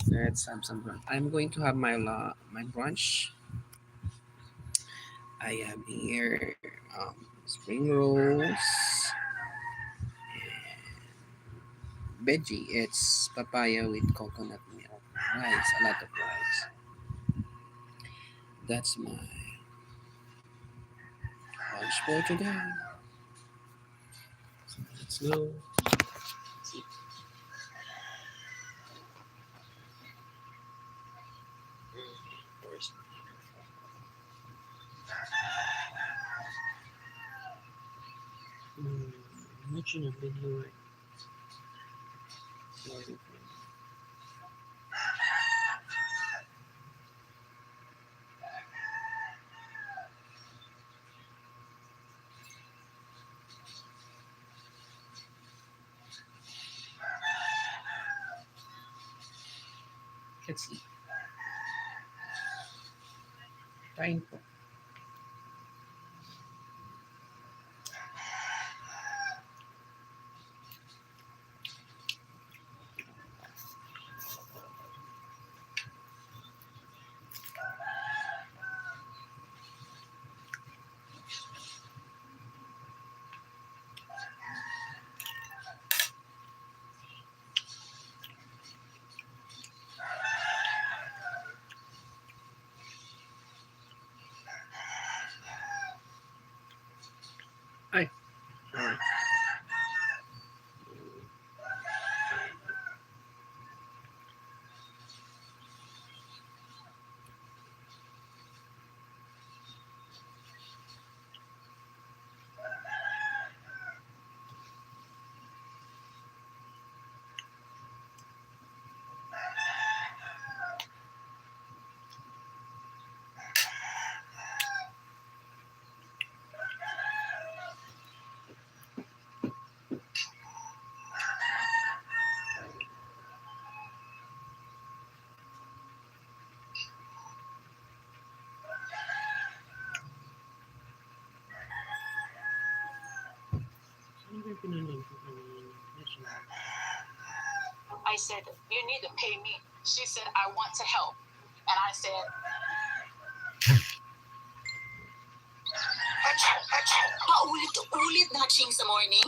Let's have some brunch. I'm going to have my brunch. I have here spring rolls, veggie. It's papaya with coconut milk, rice, a lot of rice. That's my lunch for today. Let's go. Where's watching a video right now. Let's see. Kain po. Ay, sorry. I said, you need to pay me. She said, I want to help. And I said, paulit-ulit na ching sa morning.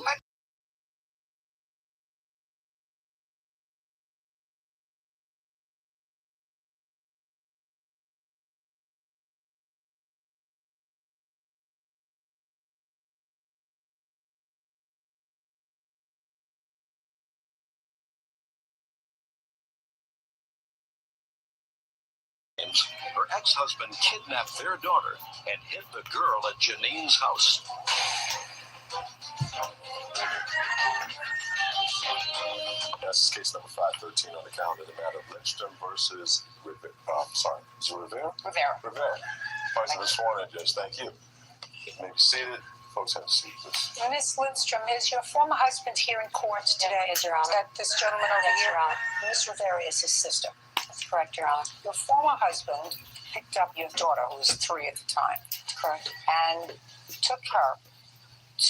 Her ex-husband kidnapped their daughter and hid the girl at Janine's house. That's case number 513 on the calendar, the matter of Lindstrom versus Rivera. Is it Rivera? Rivera. Vice sworn in, Judge. Thank you. You may be seated. Folks, have a seat, please. Ms. Lindstrom, is your former husband here in court today? Yes, Your Honor. Is that this gentleman over Yes, here? Your Honor. Ms. Rivera is his sister. That's correct, Your Honor. Your former husband picked up your daughter, who was 3 at the time, Correct. and took her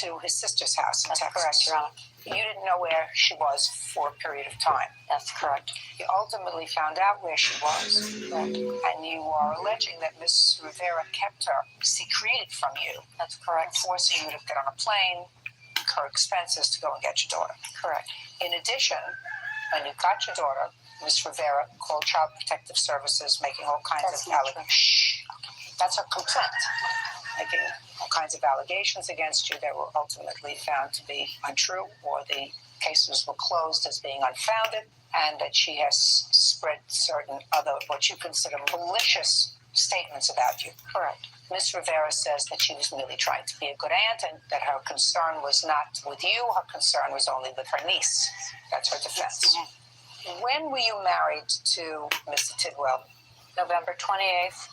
to his sister's house in That's Texas. correct, Your Honor. You didn't know where she was for a period of time. That's correct. You ultimately found out where she was, and you are alleging that Ms. Rivera kept her secreted from you, That's correct. forcing you to get on a plane, incur expenses to go and get your daughter. Correct. In addition, when you got your daughter, Ms. Rivera called Child Protective Services, making all kinds That's of not true. allegations. That's her complaint, making all kinds of allegations against you that were ultimately found to be untrue, or the cases were closed as being unfounded, and that she has spread certain other, what you consider malicious statements about you. Correct. Ms. Rivera says that she was merely trying to be a good aunt, and that her concern was not with you, her concern was only with her niece. That's her defense. When were you married to Mr. Tidwell? November 28th,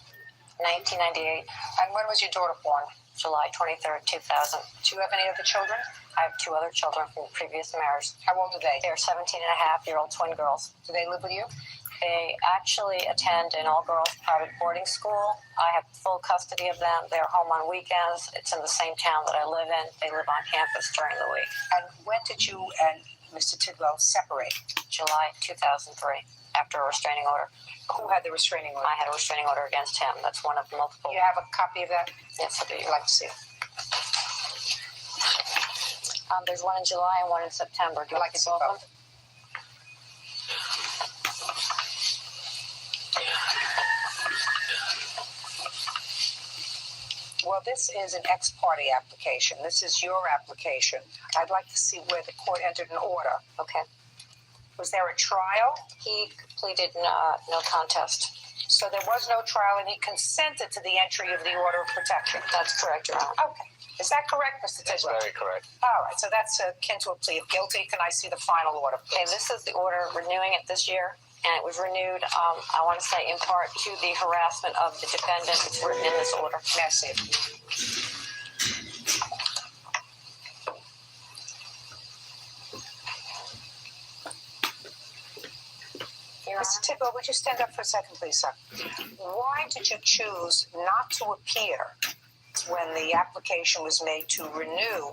1998, And when was your daughter born? July 23rd, 2000. Do you have any other children? I have 2 other children from previous marriage. How old are they? They're 17-and-a-half-year-old twin girls. Do they live with you? They actually attend an all-girls private boarding school. I have full custody of them. They're home on weekends. It's in the same town that I live in. They live on campus during the week. And when did you and Mr. Tidwell separate? July 2003, after a restraining order. Who had the restraining order? I had a restraining order against him. That's one of multiple. You have a copy of that? Yes, I do. Would you like to see it? There's one in July and one in September. Do you I'd like to see both of both. them? Well, this is an ex parte application. This is your application. I'd like to see where the court entered an order. Okay. Was there a trial? He pleaded no contest. So there was no trial, and he consented to the entry of the order of protection. That's correct, Your Honor. Okay. Is that correct, Mr. That's Tidwell? very correct. All right. So that's akin to a plea of guilty. Can I see the final order, Okay, please? this is the order renewing it this year, and it was renewed, I want to say, in part to the harassment of the defendant. It's written in this order. May I see it? Your Honor. Mr. Tidwell, would you stand up for a second, please, sir? Why did you choose not to appear when the application was made to renew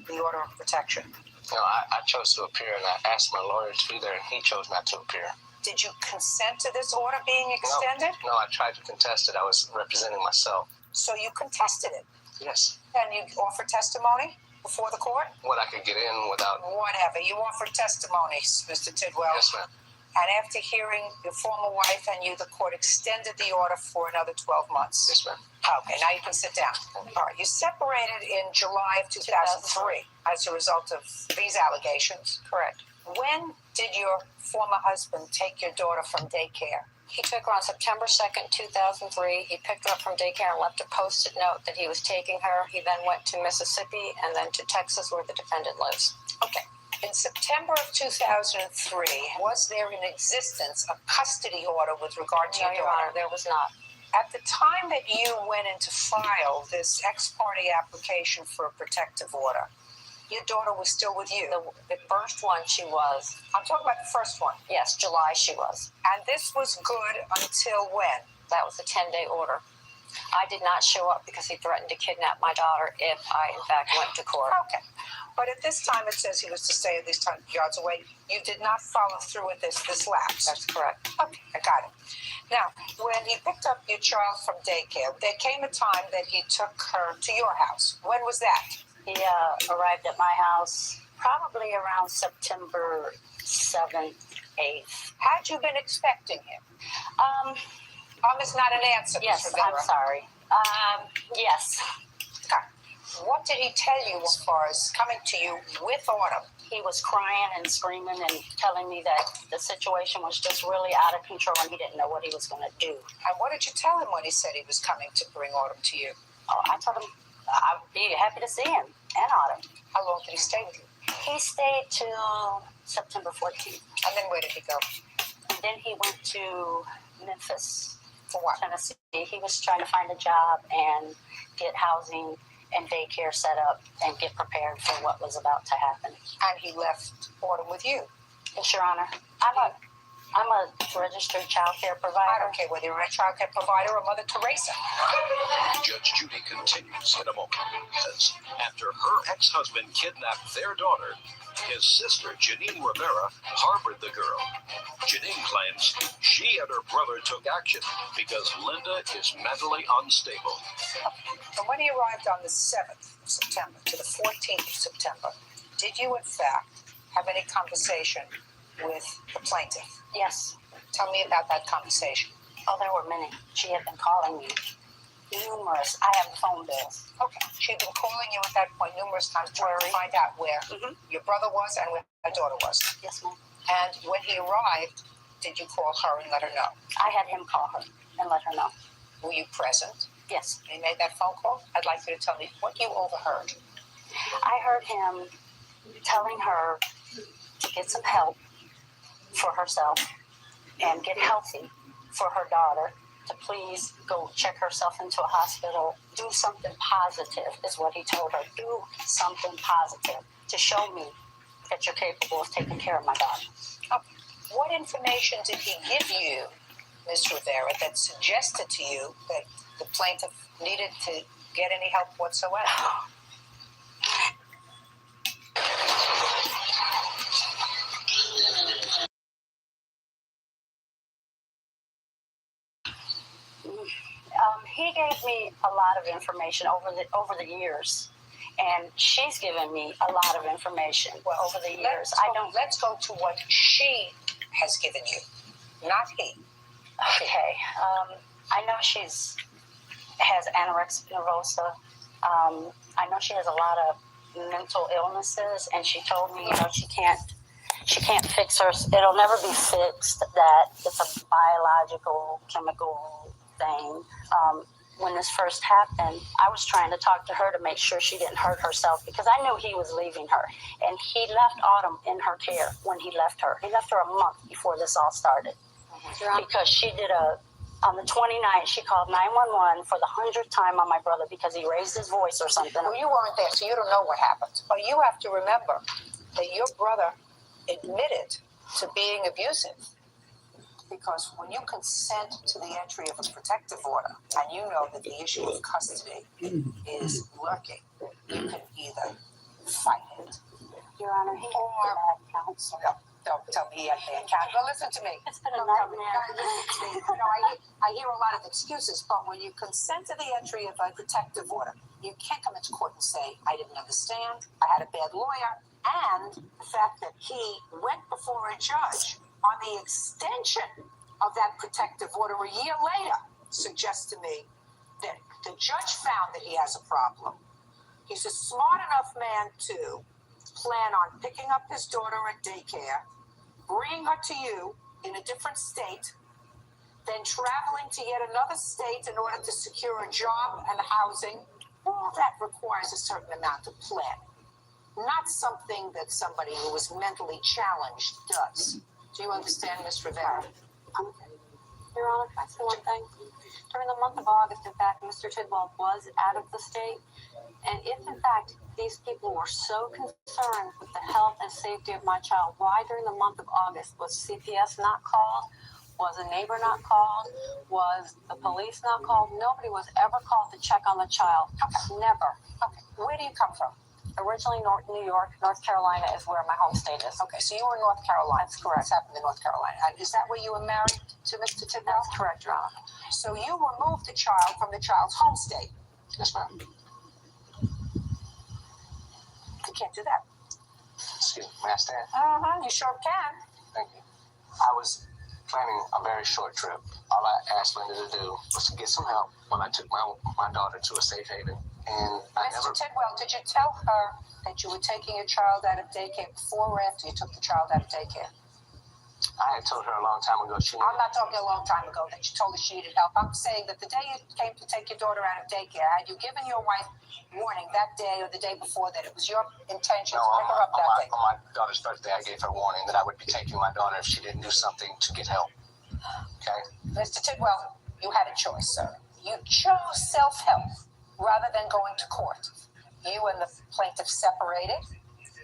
the order of protection? No, I chose to appear, and I asked my lawyer to be there, and he chose not to appear. Did you consent to this order being extended? No, I tried to contest it. I was representing myself. So you contested it, Yes. and you offered testimony before the court? What I could get in without. Whatever. You offered testimony, Mr. Tidwell. Yes, ma'am. And after hearing your former wife and you, the court extended the order for another 12 months. Yes, ma'am. Okay, now you can sit down. All right, you separated in July of 2003 as a result of these allegations. Correct. When did your former husband take your daughter from daycare? He took her on September 2nd, 2003. He picked her up from daycare and left a post-it note that he was taking her. He then went to Mississippi and then to Texas, where the defendant lives. Okay. In September of 2003, was there in existence a custody order with regard to No, your Your daughter? Honor, there was not. At the time that you went in to file this ex parte application for a protective order, your daughter was still with you. The first one she was. I'm talking about the first one. Yes, July she was. And this was good until when? That was a 10-day order. I did not show up because he threatened to kidnap my daughter if I, in fact, went to court. Okay. But at this time, it says he was to stay at least 100 yards away. You did not follow through with this lapse. That's correct. Okay, I got it. Now, when he picked up your child from daycare, there came a time that he took her to your house. When was that? He arrived at my house probably around September 7th, 8th. Had you been expecting him? Is not an answer, Yes, Ms. Rivera. I'm sorry. Yes. Okay. What did he tell you as far as coming to you with Autumn? He was crying and screaming and telling me that the situation was just really out of control and he didn't know what he was going to do. And what did you tell him when he said he was coming to bring Autumn to you? Oh, I told him I'd be happy to see him and Autumn. How long did he stay with you? He stayed till September 14th. And then where did he go? And then he went to Memphis, For what? Tennessee. He was trying to find a job and get housing and daycare set up and get prepared for what was about to happen. And he left Autumn with you. Yes, Your Honor. I'm a registered child care I provider. don't care whether you're a child care provider or Mother Teresa. Judge Judy continues in a moment. As after her ex-husband kidnapped their daughter, his sister, Janine Rivera, harbored the girl. Janine claims she and her brother took action because Linda is mentally unstable. And when he arrived on the 7th of September to the 14th of September, did you in fact have any conversation with the plaintiff? Yes. Tell me about that conversation. Oh, there were many. She had been calling me. Numerous. I have phone bills. Okay. She'd been calling you at that point numerous times trying to find out where your brother was and where her daughter was. Yes, ma'am. And when he arrived, did you call her and let her know? I had him call her and let her know. Were you present Yes. when he made that phone call? I'd like you to tell me what you overheard. I heard him telling her to get some help for herself and get healthy for her daughter, to please go check herself into a hospital. Do something positive is what he told her. Do something positive to show me that you're capable of taking care of my daughter. What information did he give you, Ms. Rivera, that suggested to you that the plaintiff needed to get any help whatsoever? he gave me a lot of information over the years, and she's given me a lot of information over the years. Let's go to what she has given you, not he. Okay. I know she's has anorexia nervosa. I know she has a lot of mental illnesses, and she told me, she can't fix her. It'll never be fixed. That it's a biological, chemical thing. When this first happened, I was trying to talk to her to make sure she didn't hurt herself because I knew he was leaving her, and he left Autumn in her care when he left her. He left her a month before this all started because she did on the 29th, she called 911 for the 100th time on my brother because he raised his voice or something. Well, you weren't there, so you don't know what happened. But you have to remember that your brother admitted to being abusive because when you consent to the entry of a protective order and you know that the issue of custody is lurking, you can either fight it. Your Honor, he had bad counsel. Don't tell me he had bad counsel. Well, listen to me. It's been a Don't tell me. nightmare. Listen to me. I hear a lot of excuses, but when you consent to the entry of a protective order, you can't come into court and say, I didn't understand, I had a bad lawyer, and the fact that he went before a judge on the extension of that protective order a year later suggests to me that the judge found that he has a problem. He's a smart enough man to plan on picking up his daughter at daycare, bringing her to you in a different state, then traveling to yet another state in order to secure a job and housing. All that requires a certain amount of planning, not something that somebody who is mentally challenged does. Do you understand, Ms. Rivera? Your Honor, can I say one thing? During the month of August, in fact, Mr. Tidwell was out of the state. And if, in fact, these people were so concerned with the health and safety of my child, why during the month of August was CPS not called? Was a neighbor not called? Was the police not called? Nobody was ever called to check on the child. Okay. Never. Okay. Where do you come from? Originally, New York, North Carolina is where my home state is. Okay, so you were in North Carolina. That's correct. What's happened in North Carolina? And is that where you were married to Mr. Tidwell? That's correct, Your Honor. So you removed the child from the child's home state? Yes, ma'am. You can't do that. Excuse me, may I stand? You sure can. Thank you. I was planning a very short trip. All I asked Linda to do was to get some help when I took my daughter to a safe haven. And I Mr. never... Tidwell, did you tell her that you were taking your child out of daycare before or after you took the child out of daycare? I had told her a long time ago she I'm needed... not talking a long time ago that you told her she needed help. I'm saying that the day you came to take your daughter out of daycare, had you given your wife warning that day or the day before that it was your intention to pick her up that day? On my daughter's birthday, I gave her warning that I would be taking my daughter if she didn't do something to get help. Okay? Mr. Tidwell, you had a choice, sir. You chose self-help rather than going to court. You and the plaintiff separated.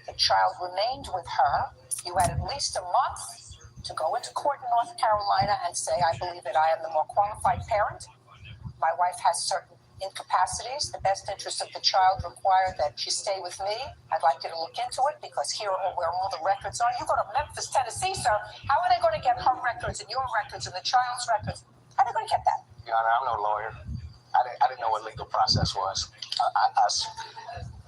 The child remained with her. You had at least a month to go into court in North Carolina and say, I believe that I am the more qualified parent. My wife has certain incapacities. The best interest of the child require that she stay with me. I'd like you to look into it because here are where all the records are. You go to Memphis, Tennessee, sir. How are they going to get her records and your records and the child's records? How are they going to get that? Your Honor, I'm no lawyer. I didn't know what legal process was.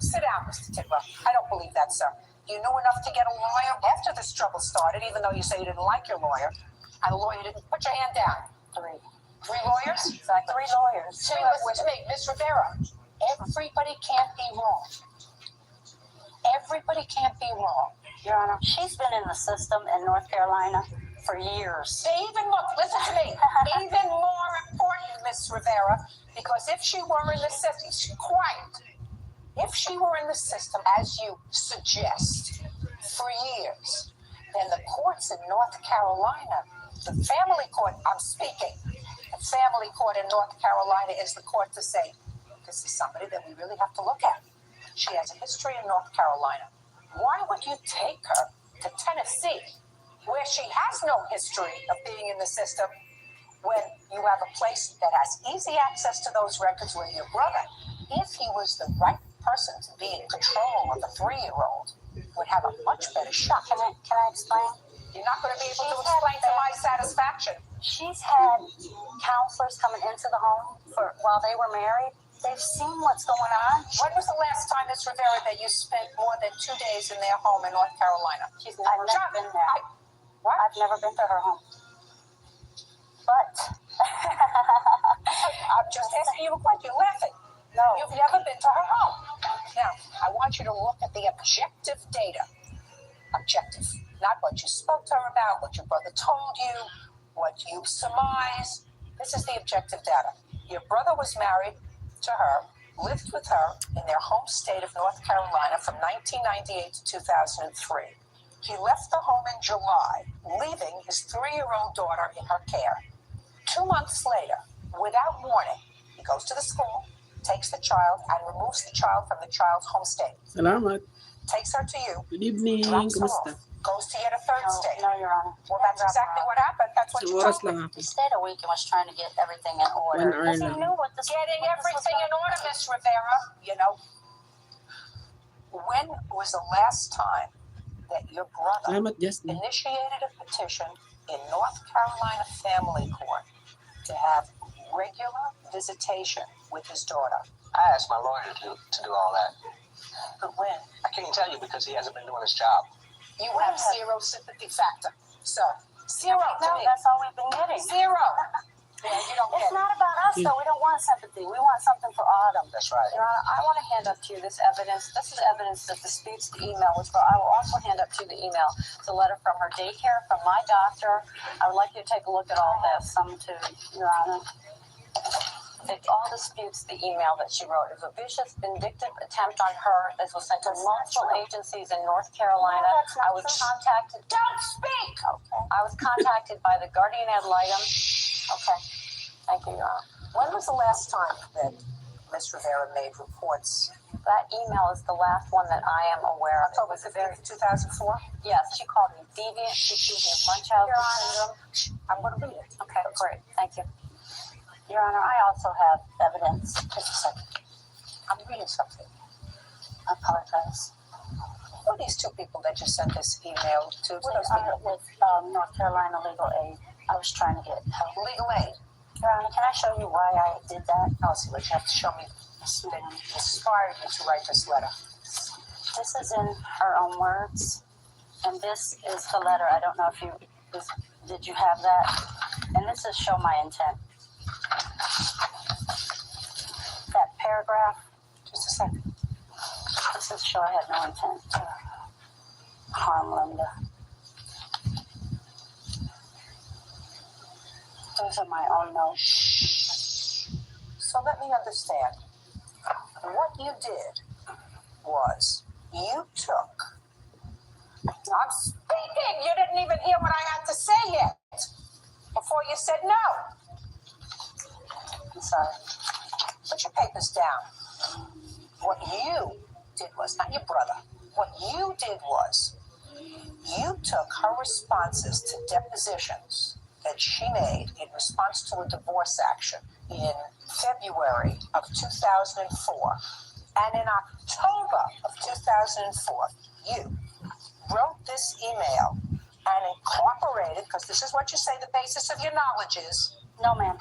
Sit down, Mr. Tidwell. I don't believe that, sir. You knew enough to get a lawyer after this trouble started, even though you say you didn't like your lawyer. And the lawyer didn't put your hand down. Three lawyers? Exactly. 3 lawyers. See, listen to me, Miss Rivera. Everybody can't be wrong. Everybody can't be wrong. Your Honor, she's been in the system in North Carolina for years. Listen to me, even more important, Miss Rivera, because if she were in the system, if she were in the system, as you suggest, for years, then the courts in North Carolina, the family court, I'm speaking, the family court in North Carolina is the court to say, this is somebody that we really have to look at. She has a history in North Carolina. Why would you take her to Tennessee, where she has no history of being in the system, when you have a place that has easy access to those records where your brother, if he was the right person to be in control of a 3-year-old, would have a much better shot. Can I explain? You're not going to be able to explain to my satisfaction. She's had counselors coming into the home while they were married. They've seen what's going on. When was the last time, Ms. Rivera, that you spent more than 2 days in their home in North Carolina? I've never been there. I've never been to her home. But I'm just asking you a question. You're laughing. no, You've never been to her home. Now, I want you to look at the objective data. Objective. Not what you spoke to her about, what your brother told you, what you surmise. This is the objective data. Your brother was married to her, lived with her in their home state of North Carolina from 1998 to 2003. He left the home in July, leaving his 3-year-old daughter in her care. 2 months later, without warning, he goes to the school, takes the child, and removes the child from the child's home state. Salamat. Takes her to you, Good evening. drops her Kumusta? off, goes to yet a third state. No, Your Honor. Well, that's exactly what happened. That's what Sa you oras told me. lang ako. He stayed a week and was trying to get everything in order. 1 hour Because he lang. knew what this Getting what this was everything in about. order, Miss Rivera. You know, when was the last time that your brother Salamat, Jasmine. initiated a petition in North Carolina Family Court to have regular visitation with his daughter? I asked my lawyer to do all that. But when? I can't tell you because he hasn't been doing his job. You have zero sympathy factor, sir. Zero to No, me. that's all we've been getting. Zero. Yeah, you don't get It's it. not about us, though. We don't want sympathy. We want something for Autumn. That's right. Your Honor, I want to hand up to you this evidence. This is evidence that disputes the email, which I will also hand up to you the email. It's a letter from her daycare, from my doctor. I would like you to take a look at all this. Some to Your Honor. It all disputes the email that she wrote. It was a vicious, vindictive attempt on her. This was sent to multiple agencies in North Carolina. I was contacted. Don't speak! Okay. I was contacted by the guardian ad litem. Okay. Thank you, Your Honor. When was the last time that Ms. Rivera made reports? That email is the last one that I am aware of. October 15th, 2004? Yes, she called me deviant. She accused me of Munchausen syndrome. I'm going to read it. Okay, great. Thank you. Your Honor, I also have evidence. Just a second. I'm reading something. I apologize. Who are these two people that you sent this email to? Who are those people? With North Carolina Legal Aid, I was trying to get help. Legal aid. Your Honor, can I show you why I did that? I'll see what you have to show me that inspired you to write this letter. This is in her own words, and this is the letter. I don't know if you did you have that? And this is show my intent. That paragraph. Just a second. This is show I had no intent to harm Linda. Those are my own notes. So let me understand. What you did was you took. I'm speaking! You didn't even hear what I had to say yet before you said no. I'm sorry. Put your papers down. What you did was, not your brother, what you did was you took her responses to depositions that she made in response to a divorce action in February of 2004. And in October of 2004, you wrote this email and incorporated, because this is what you say the basis of your knowledge is. No, ma'am.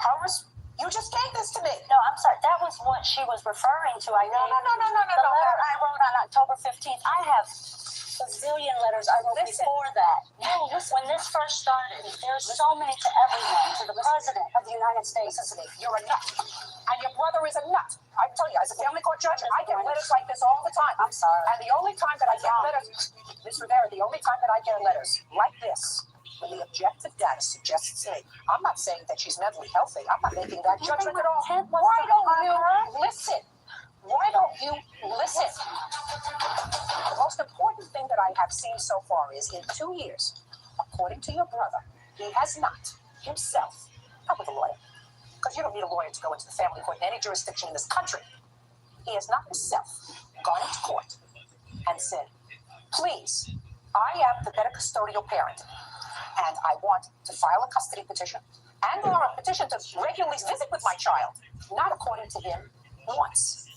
You just gave this to me. No, I'm sorry. That was what she was referring to. I No. The letter I wrote on October 15th. I have a zillion letters I wrote before that. No, listen. When this first started, there's so many to everyone, to the President of the United States. Listen to me. You're a nut. And your brother is a nut. I tell you, as a family court judge, I get letters like this all the time. I'm sorry. And the only time that I get letters, Ms. Rivera, the only time that I get letters like this, when the objective data suggests to me, I'm not saying that she's mentally healthy. I'm not making that judgment at all. Why don't you listen? Why don't you listen? The most important thing that I have seen so far is in 2 years, according to your brother, he has not himself, not with a lawyer, because you don't need a lawyer to go into the family court in any jurisdiction in this country. He has not himself gone into court and said, please, I am the better custodial parent, and I want to file a custody petition and or a petition to regularly visit with my child. Not according to him once.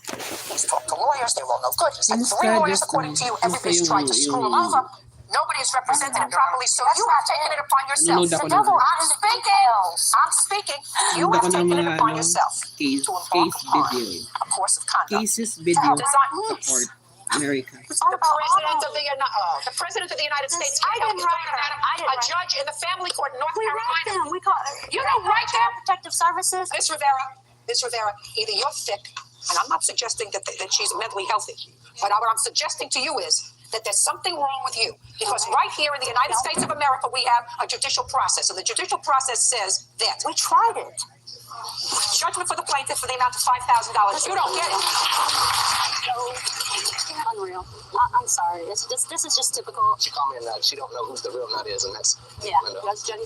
He's talked to lawyers, they're all no good. He's had 3 lawyers according to you. Everybody's tried to screw him over. Nobody is represented improperly, so you have taken it upon yourself. Nanonood ako The devil ng is in the details. I'm speaking. You nanonood have ako ng taken it mga upon yourself case to embark upon video. a course of conduct. Cases video sa Design- court. America. The president of the United States I can't help didn't but write talk her. about I didn't a write judge in the family court in North We write Carolina. them. We call. You don't write them. Protective Services. Miss Rivera, either you're sick, and I'm not suggesting that she's mentally healthy, but what I'm suggesting to you is that there's something wrong with you. Because right here in the United States of America, we have a judicial process, and the judicial process says that We tried it. judgment for the plaintiff for the amount of $5,000. You don't get it. Unreal. I'm sorry. This is just typical. She called me a nut. She don't know who the real nut is, and that's Yeah, that's Judy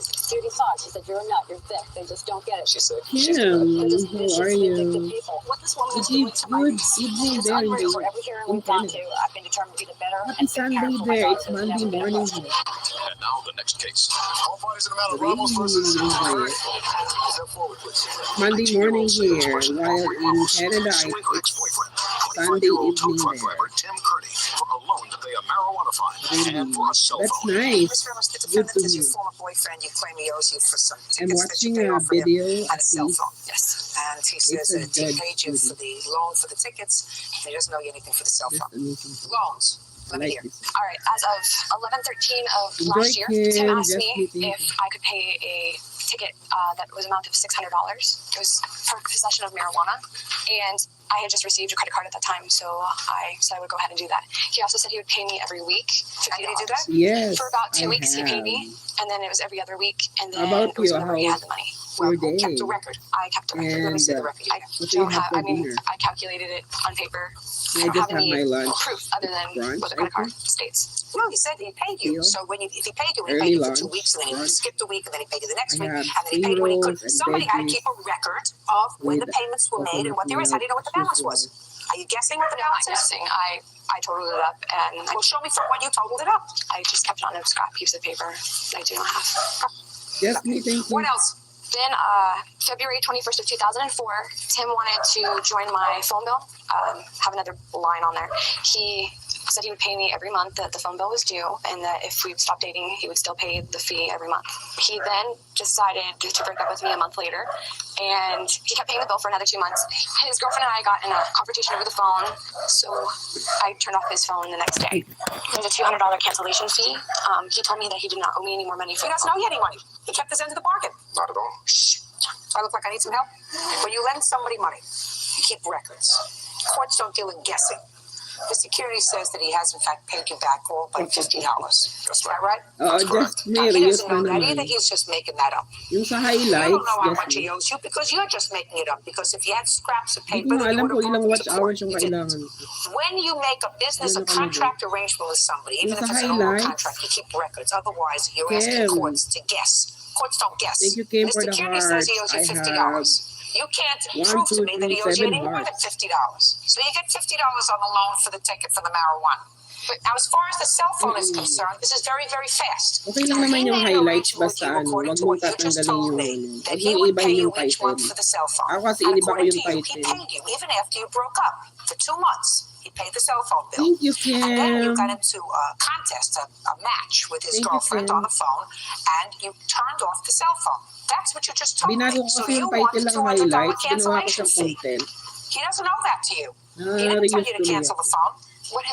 thought. She said, "You're a nut. You're thick. They just don't get it." she's sick. Kim, They're just how vicious, are vindictive you? people. What this woman is Good doing to my good niece evening is there in unreal. For the every hearing we've gone to, I've been determined to be the better Happy and be Sunday careful there. myself It's to Monday never get morning arrested. here. And now the next case. All parties in the matter, Ramos Ramos versus versus Reyes. Step forward, please. Monday morning here, while in Canada, Suing her it's ex-boyfriend, Sunday 25-year-old tow evening truck there. driver Tim Kearney, for a loan to pay a marijuana fine and for a cell That's phone. nice. Miss Ramos, the Good defendant to is your hear. former boyfriend. You claim he owes you for some I'm tickets that you watching paid a off for him video and a cell of phone. Yes. And he says It's a that he judge paid you for the loan for the tickets, and he doesn't owe you anything for the cell this phone. amazing. Loans. I Let me like hear. this. All right, as of 11/13 of Enjoy, last year, Kim. Tim asked Just me meeting if you. I could pay a ticket that was amount of $600. It was for possession of marijuana, and I had just received a credit card at that time, so I said I would go ahead and do that. He also said he would pay me every week. And did he do that? Yes, For about 2 I weeks, he paid me, have. and then it was every other week, and How then about it was you? whenever he had How's the money. your Who kept day? the record? I kept the record. Let me see the And record. I what do you don't have have, for I mean, dinner? I calculated it on paper. I I don't just have had any my lunch. proof other than Brunch, what the I credit card think. states. No, he said he paid you. Deal. So if he paid you, he Early paid you for lunch, 2 weeks, and then he brunch. skipped a week, and then he paid you the next I week, have and then he spring paid you when he could. rolls and Somebody had to veggies keep a record of when the with payments were made and what there is. How do you know what the balance was? Are you guessing what the No, I'm balance is? guessing. I totaled it up, and Well, show me from when you totaled it up. I just kept it on a scrap piece of paper I do not have. Just me, thank you. What else? Then, February 21st of 2004, Tim wanted to join my phone bill, have another line on there. He said he would pay me every month that the phone bill was due, and that if we stopped dating, he would still pay the fee every month. He then decided to break up with me a month later, and he kept paying the bill for another 2 months. His girlfriend and I got in a confrontation over the phone, so I turned off his phone the next day. There's a $200 cancellation fee. He told me that he did not owe me any more money for He doesn't owe you any money. He kept his end of the bargain. Not at all. Shh. Do I look like I need some help? When you lend somebody money, you keep records. Courts don't deal in guessing. The security says that he has, in fact, paid you back all by $50. Is that right? Just He Mary, doesn't yun know that naman. either. He's just making that up. Yung sa You don't highlights, know how just much he owes you because you're just making it up. Because if you had scraps of Hindi paper, ko nga then you alam would kung have ilang gone watch to court. hours yung You didn't. kailangan ko. When you make a business, a Ano nakalagay? contract arrangement with somebody, even Yung if sa it's an oral highlights, contract, you keep records. Otherwise, you're asking Kim. courts to guess. Courts don't guess. Thank you, Kim, for Mr. the Kearney says he hearts. owes you I $50. You can't 1, prove to 2, me that 3, he owes you 7 any more than hearts. $50. So you get $50 on the loan for the ticket for the marijuana. But now, as far as the cell phone is concerned, this is very, very fast. Okay lang naman yung highlights, basta ano, wag mong tatanggalin yung ano. That Wag he mong would pay ibahin you yung each month title. for the cell phone. Ako kasi And iniba ko according yung to you, he title. paid you even after you broke up for 2 months. He paid the cell phone bill. Thank you, And then you Kim. got into a contest, a match with his Thank you, girlfriend Kim. on the phone, and you turned off the cell phone. That's what you just told Binago me. ko So kasi you yung want title the ng $200 highlights, ginawa ko cancellation siyang fee. content. He doesn't owe that to you. He didn't tell you to Reuse cancel tuloy the phone.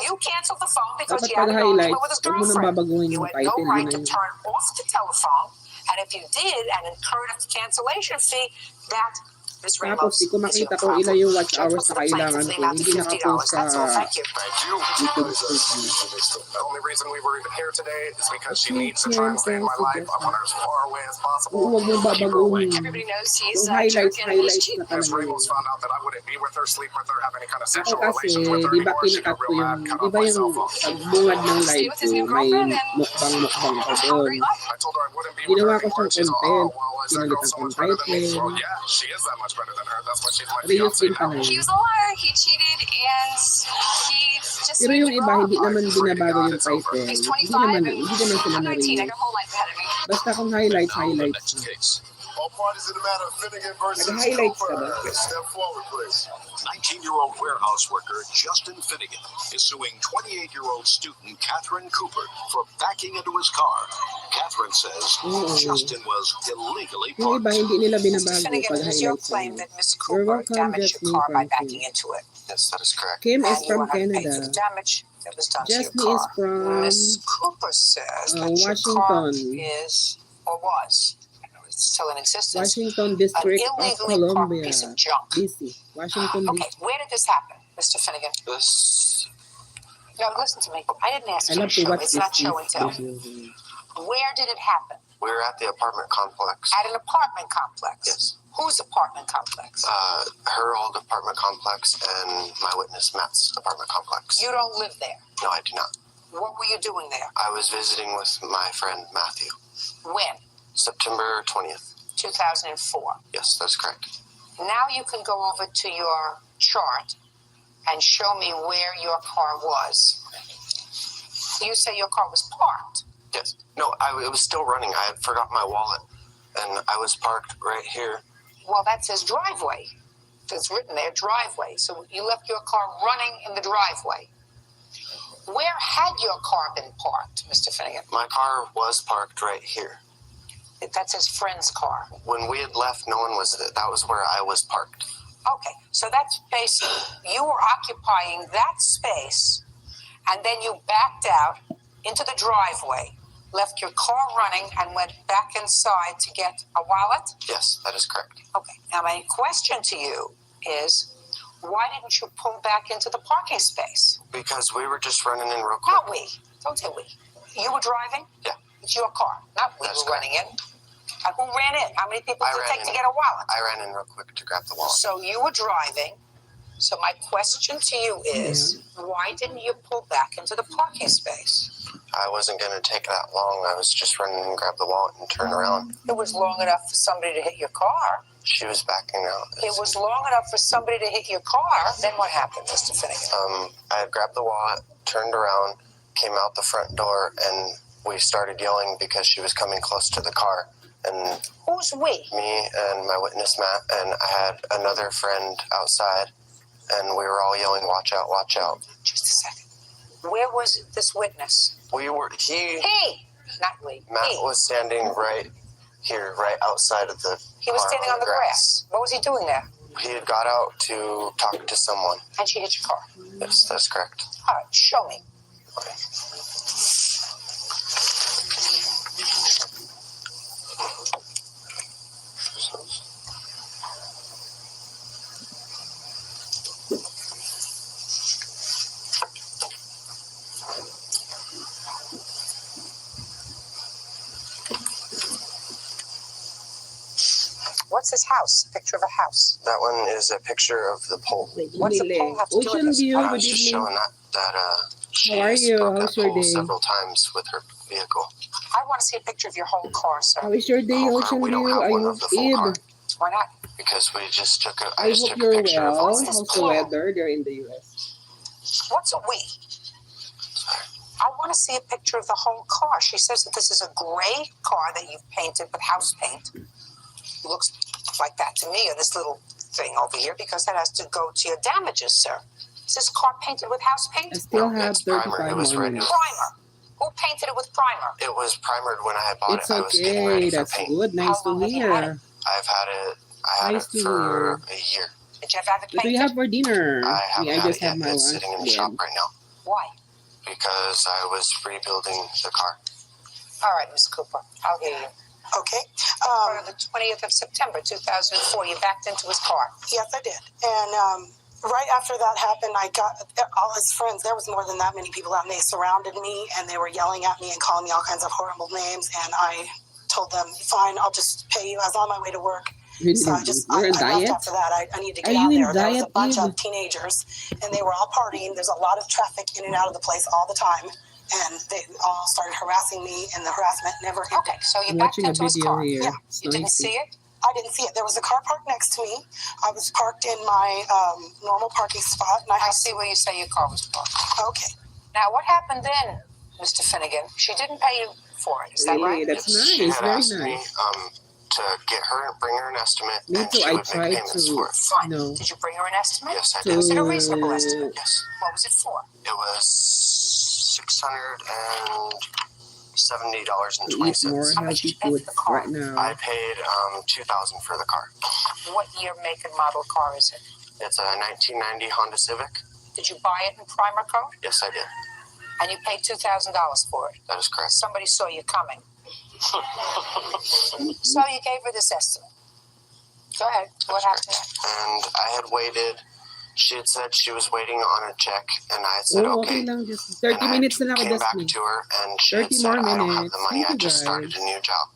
You canceled the phone because Dapat you had pag an argument highlights, with his huwag mo nang girlfriend. babaguhin You yung had no title. right Yun to na yun. turn off the telephone, and if you did and incurred a cancellation fee, that Ms. Tapos Ramos di ko is your makita kung problem. ilan yung watch Judgment hours for na the plaintiff kailangan in the ko. amount of Hindi nakapost $50. sa That's all. Thank you. Thank you. YouTube The only reason we were even here today is because she Okay, needs to try and Kim, stay in my thanks, life. I want her as far away as possible. Huwag mong Keep her away. babaguhin. Everybody knows he's Yung a jerk highlights, and he's highlights cheap. na Ms. talaga Ramos yun. found out that I wouldn't be with her, sleep with her, have any kind of Ako sexual kasi, relations with her di ba anymore. She kinakat got ko real yung, mad, cut di off ba my yung cell phone. pagbungad ng Stay live with his ko, new may girlfriend and mukbang ko have a doon. great life. I told her I wouldn't be with Ginawa her ko anymore. siyang She's all, content. oh, well, is that Pinalit girl ang so much better than me? title. Well, yeah, she is that much better than her. That's why she's my Reels fiance din now. pala He yun. was a liar. He cheated, and he just Pero yung iba, hindi naman I pray to binabago God yung it's over. title. He's Hindi 25 naman and sila I'm 19. I na-reels. got a whole life ahead of me. Basta kung And highlights, now the highlights. next case. All parties in the matter of Finnegan versus Nag-highlights ka Cooper. ba? Step forward, please. 19-year-old warehouse worker Justin Finnegan is suing 28-year-old student Catherine Cooper for backing into his car. Catherine says Justin was illegally Yung iba, parked. hindi nila Mr. binabago Finnegan, pag it is your highlights claim lang. that Miss You're Cooper welcome, damaged your Jasmine, car by from backing Kim. into it. Yes, that is correct. Kim is And you from want her to pay for Canada. the damage that was done to your Jasmine is car. from Miss Cooper says that your car Washington. is, or was, I don't know, it's still in existence, Washington an District of illegally parked Columbia, piece of junk. DC. Washington, Okay, DC. where did this happen, Mr. Finnegan? This, No, listen to me. I didn't ask I you to love to show. watch It's this not show and tell. video. Where did it happen? we were at the apartment complex. At an apartment complex. Yes. Whose apartment complex? Her old apartment complex and my witness Matt's apartment complex. You don't live there. No, I do not. What were you doing there? I was visiting with my friend Matthew. When? September 20th. 2004. Yes, that's correct. Now you can go over to your chart and show me where your car was. You say your car was parked. Yes. No, it was still running. I had forgot my wallet, and I was parked right here. Well, that says driveway. It's written there, driveway. So you left your car running in the driveway. Where had your car been parked, Mr. Finnegan? My car was parked right here. That's his friend's car. When we had left, no one was there. That was where I was parked. Okay, so that space, you were occupying that space, and then you backed out into the driveway, left your car running, and went back inside to get a wallet? Yes, that is correct. Okay, now my question to you is, why didn't you pull back into the parking space? Because we were just running in real quick. Not we. Don't say we. You were driving? Yeah. It's your car, not we That's were running in. Who ran in? How many people I did it ran take to in. get a wallet? I ran in real quick to grab the wallet. So you were driving. So my question to you is, why didn't you pull back into the parking space? I wasn't going to take that long. I was just running and grab the wallet and turn around. It was long enough for somebody to hit your car. She was backing out. It was long enough for somebody to hit your car. Then what happened, Mr. Finnegan? I had grabbed the wallet, turned around, came out the front door, and we started yelling because she was coming close to the car. And Who's we? me and my witness Matt, and I had another friend outside, and we were all yelling, "Watch out, watch out." Just a second. Where was this witness? He, Not we. Matt He. was standing right here, right outside of the He was car standing on the grass. What was he doing there? He had got out to talk to someone. And she hit your car. Yes, that's correct. All right, show me. Okay. What's this house? Picture of a house. That one is a picture of the pole. What's the pole have to do with Ocean this? view, I good was just evening. showing that she How are has you? broke that How's your pole day? several times with her vehicle. I want to see a picture of your whole car, sir. How is your day, Oh, Ocean we don't View? have I one hope of the full car Ib. Why not? because we just took a. I just hope took a you're picture of well. What's this How's the pole? weather there in the US? What's a we? I want to see a picture of the whole car. She says that this is a gray car that you've painted with house paint. It looks like that to me, or this little thing over here, because that has to go to your damages, sir. Is this car painted with house paint? I still No, have it's primer. 35 It was more ready. minutes. Primer. Who painted it with primer? It was primered when I had bought It's it. I was getting okay. ready for That's paint. good. Nice How to long have you had hear. I've had it. I had Nice it to for a year. Did you have it What do you painted? have for dinner? I haven't Me, I had just it yet. have my It's lunch. sitting in the shop right now Why? because I was rebuilding the car. All right, Miss Cooper, I'll hear you. Okay. On the 20th of September, 2004, you backed into his car. Yes, I did. And right after that happened, I got all his friends. There was more than that many people out, and they surrounded me, and they were yelling at me and calling me all kinds of horrible names. And I told them, fine, I'll just pay you. I was on my way to work. Really? So I You're in left diet? after that. I need to get Are out you in there. There was a diet, bunch Eve? of teenagers, and they were all partying. There's a lot of traffic in and out of the place all the time. And they all started harassing me, and the harassment never ended. Okay, so you I'm backed watching a into his video car. here. Yeah. It's You didn't noisy. see it? I didn't see it. There was a car parked next to me. I was parked in my normal parking spot, and I I have see where you say your car was parked. Okay. Now, what happened then, Mr. Finnegan? She didn't pay you for it, is that Really? right? That's Yes, she nice. had Very asked me nice. to get her, bring her an estimate, Me and too. she I would make tried payments to, for it. Fine. no, Did you bring her an estimate? Yes, I to did. Was it a reasonable estimate? Yes. What was it for? It was $670.20. to eat more How much did healthy you pay for foods the car? right now. I paid $2,000 for the car. What year, make, and model car is it? It's a 1990 Honda Civic. Did you buy it in primer coat? Yes, I did. And you paid $2,000 for it? That is correct. Somebody saw you coming. So you gave her this estimate. Go ahead. What happened? And I had waited. She had said she was waiting on a check, and I said, Oh, okay. okay lang. Just And 30 I minutes na lang ako, came back Jasmine. to her, and she had 30 said, more I don't have minutes. the money. Thank I you, just started guys. a new job.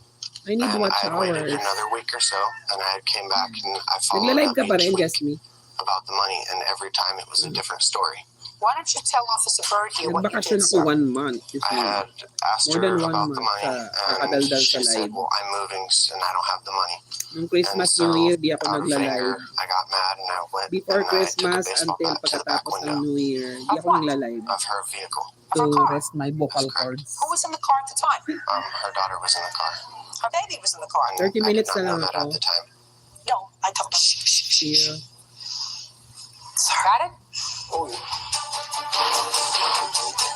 I need And watch I had waited hours. another week or so, and I came back, and I followed Nagla-live up ka pa each rin, week Jasmine. about the money, and every time it was a different story. Why don't you tell Officer Bird here what you Nagbakasyon did, ako sir? 1 month. I had asked More her than 1 about month the money, sa and kakadaldal she sa said, live. well, I'm moving, and I don't have the money. Nung Christmas, And so, New Year, di ako out of anger, nagla-live. I got mad, and I went Before and I took a Christmas baseball until bat to the back pagkatapos ng window New Year, di Of ako what? nagla-live. of her vehicle. Of her To car? rest my vocal That's correct. cords. Who was in the car at the time? Her daughter was in the car. Her baby was in the car. And 30 I did minutes not na know lang that ako. at the time. No, I told him. Yeah. Got it? Oh,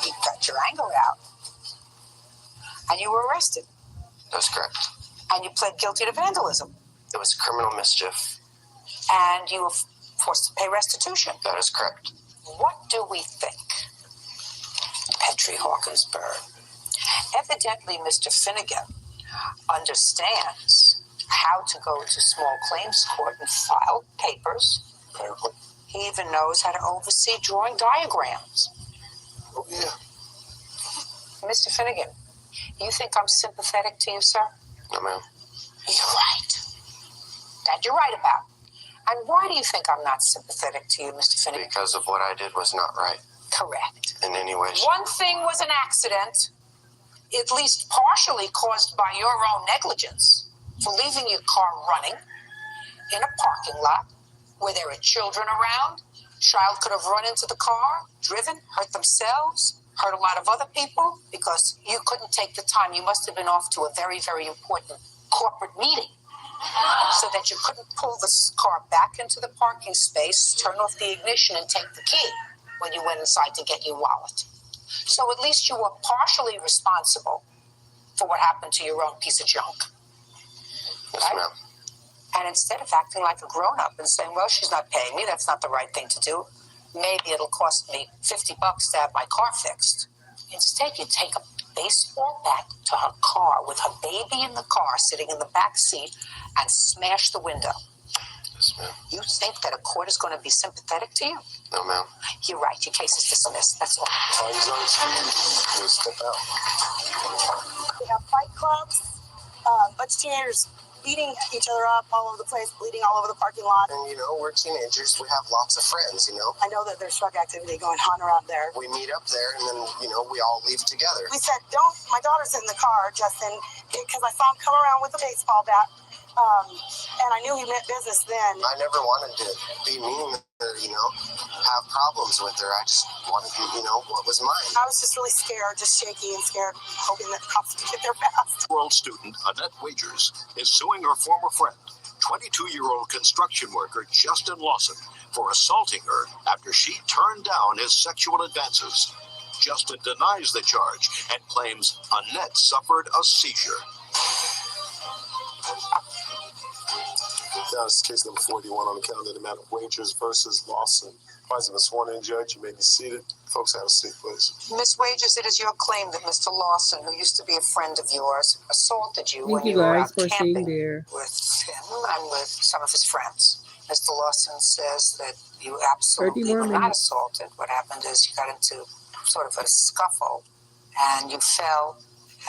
you got your anger out. And you were arrested. That's correct. And you pled guilty to vandalism. It was criminal mischief. And you were forced to pay restitution. That is correct. What do we think? Petrie Hawkinsburg. Evidently, Mr. Finnegan understands how to go to small claims court and file papers. Apparently. He even knows how to oversee drawing diagrams. Oh, yeah. Mr. Finnegan, you think I'm sympathetic to you, sir? No, ma'am. You're right. That you're right about. And why do you think I'm not sympathetic to you, Mr. Finnegan? Because of what I did was not right Correct. in any way. One thing was an accident, at least partially caused by your own negligence for leaving your car running in a parking lot where there are children around. Child could have run into the car, driven, hurt themselves, hurt a lot of other people because you couldn't take the time. You must have been off to a very, very important corporate meeting so that you couldn't pull the car back into the parking space, turn off the ignition, and take the key when you went inside to get your wallet. So at least you were partially responsible for what happened to your own piece of junk. Yes, Right? ma'am. And instead of acting like a grown-up and saying, well, she's not paying me, that's not the right thing to do. Maybe it'll cost me $50 to have my car fixed. Instead, you take a baseball bat to her car with her baby in the car sitting in the back seat and smash the window. Yes, ma'am. You think that a court is going to be sympathetic to you? No, ma'am. You're right. Your case is dismissed. That's all. He's on his feet. He'll step out. We have fight clubs, bunch of teenagers beating each other up all over the place, bleeding all over the parking lot. And, we're teenagers. We have lots of friends, I know that there's drug activity going on around there. We meet up there, and then, we all leave together. We said, don't, my daughter's in the car, Justin, because I saw him come around with a baseball bat, and I knew he meant business then. I never wanted to be mean or, have problems with her. I just wanted to, what was mine. I was just really scared, just shaky and scared, hoping that the cops would get there fast. World student Annette Wagers is suing her former friend, 22-year-old construction worker Justin Lawson, for assaulting her after she turned down his sexual advances. Justin denies the charge and claims Annette suffered a seizure. Now it's case number 41 on the calendar, the matter of Wagers versus Lawson. Advised of a sworn-in judge, you may be seated. Folks, have a seat, please. Miss Wagers, it is your claim that Mr. Lawson, who used to be a friend of yours, assaulted you when Thank you you were guys out for camping staying there. with him and with some of his friends. Mr. Lawson says that you absolutely 30 more were not minutes. assaulted. What happened is you got into sort of a scuffle and you fell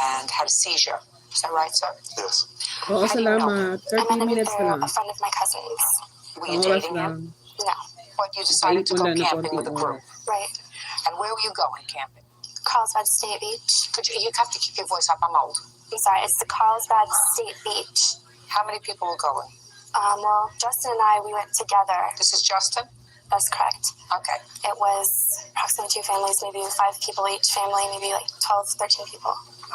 and had a seizure. Is that right, sir? Yes. Oo, How do you know salamat. 30 minutes na lang. A friend of my cousin's. Were you Oras dating lang. him? No. But you decided to go Ipon na camping with a konting group. oras. Right. And where were you going camping? Carlsbad State Beach. Could you have to keep your voice up. I'm old. I'm sorry, it's the Carlsbad State Beach. How many people were going? Well, Justin and I, we went together. This is Justin? That's correct. Okay. It was approximately 2 families, maybe 5 people each family, maybe like 12, 13 people.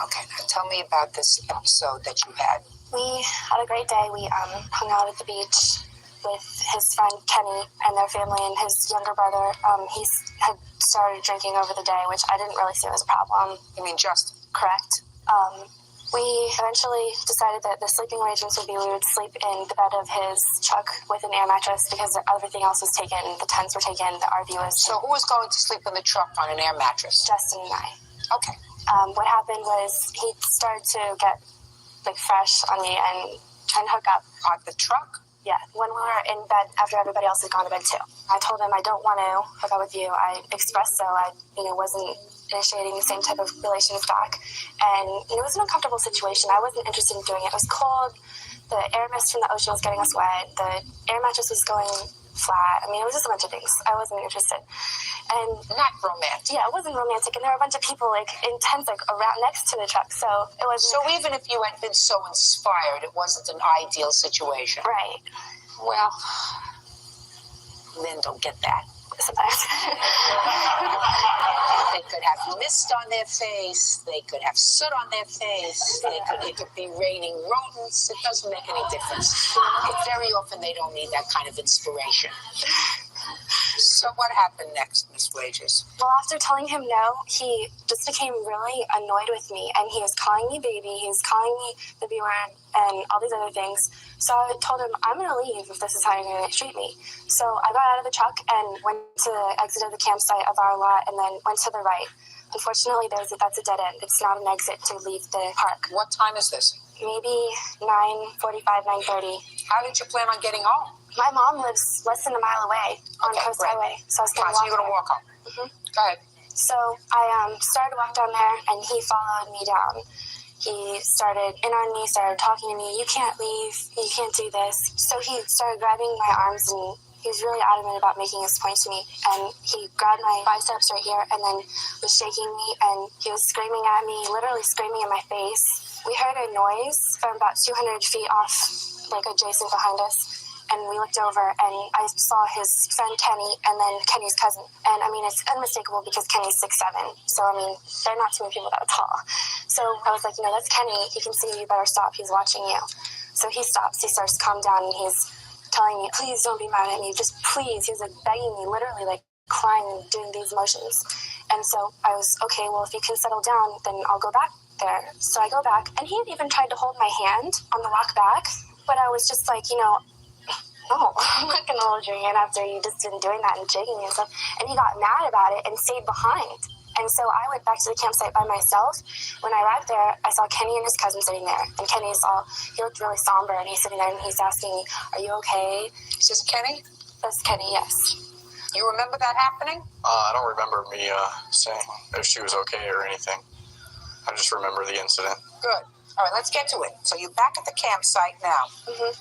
Okay. Now tell me about this episode that you had We had a great day. We hung out at the beach with his friend Kenny and their family and his younger brother. He had started drinking over the day, which I didn't really see as a problem. You mean Justin? Correct. We eventually decided that the sleeping arrangements would be we would sleep in the bed of his truck with an air mattress because everything else was taken. The tents were taken. The RV was. So who was going to sleep in the truck on an air mattress? Justin and I. Okay. What happened was he started to get fresh on me and trying to hook up. On the truck? Yeah, when we were in bed after everybody else had gone to bed too. I told him I don't want to hook up with you. I expressed so. I wasn't initiating the same type of relations back. And it was an uncomfortable situation. I wasn't interested in doing it. It was cold. The air mist from the ocean was getting us wet. The air mattress was going flat. It was just a bunch of things. I wasn't interested. And not romantic. Yeah, it wasn't romantic. And there were a bunch of people in tents around next to the truck. So it was. So even if you had been so inspired, it wasn't an ideal situation. Right. Well, men don't get that. Sometimes. They could have mist on their face. They could have soot on their face. It could be raining rodents. It doesn't make any difference. Very often they don't need that kind of inspiration. So what happened next, Miss Wages? Well, after telling him no, he just became really annoyed with me, and he was calling me baby. He was calling me the B word and all these other things. So I told him, I'm going to leave if this is how you're going to treat me. So I got out of the truck and went to the exit of the campsite of our lot and then went to the right. Unfortunately, that's a dead end. It's not an exit to leave the park. What time is this? Maybe 9:45, 9:30. How did you plan on getting home? My mom lives less than a mile away on Coast Highway, so I was going to walk. So you're going to walk home? Mm-hmm. Go ahead. So I started to walk down there, and he followed me down. He started in on me, started talking to me. You can't leave. You can't do this. So he started grabbing my arms, and he was really adamant about making his point to me. And he grabbed my biceps right here, and then was shaking me, and he was screaming at me, literally screaming in my face. We heard a noise from about 200 feet off, adjacent behind us. And we looked over, and I saw his friend Kenny, and then Kenny's cousin. And it's unmistakable because Kenny's 6'7". So they're not too many people that are tall. So I was like, that's Kenny. He can see you. You better stop. He's watching you. So he stops. He starts to calm down, and he's telling me, please don't be mad at me. Just please. He was begging me, literally crying and doing these motions. And so I was okay. Well, if you can settle down, then I'll go back there. So I go back, and he had even tried to hold my hand on the walk back, but I was just like, no, I'm not going to hold your hand after you just been doing that and shaking me and stuff. And he got mad about it and stayed behind. And so I went back to the campsite by myself. When I arrived there, I saw Kenny and his cousin sitting there. And he looked really somber, and he's sitting there and he's asking me, are you okay? Is this Kenny? That's Kenny, yes. You remember that happening? I don't remember me saying if she was okay or anything. I just remember the incident. Good. All right, let's get to it. So you're back at the campsite now. Mm-hmm.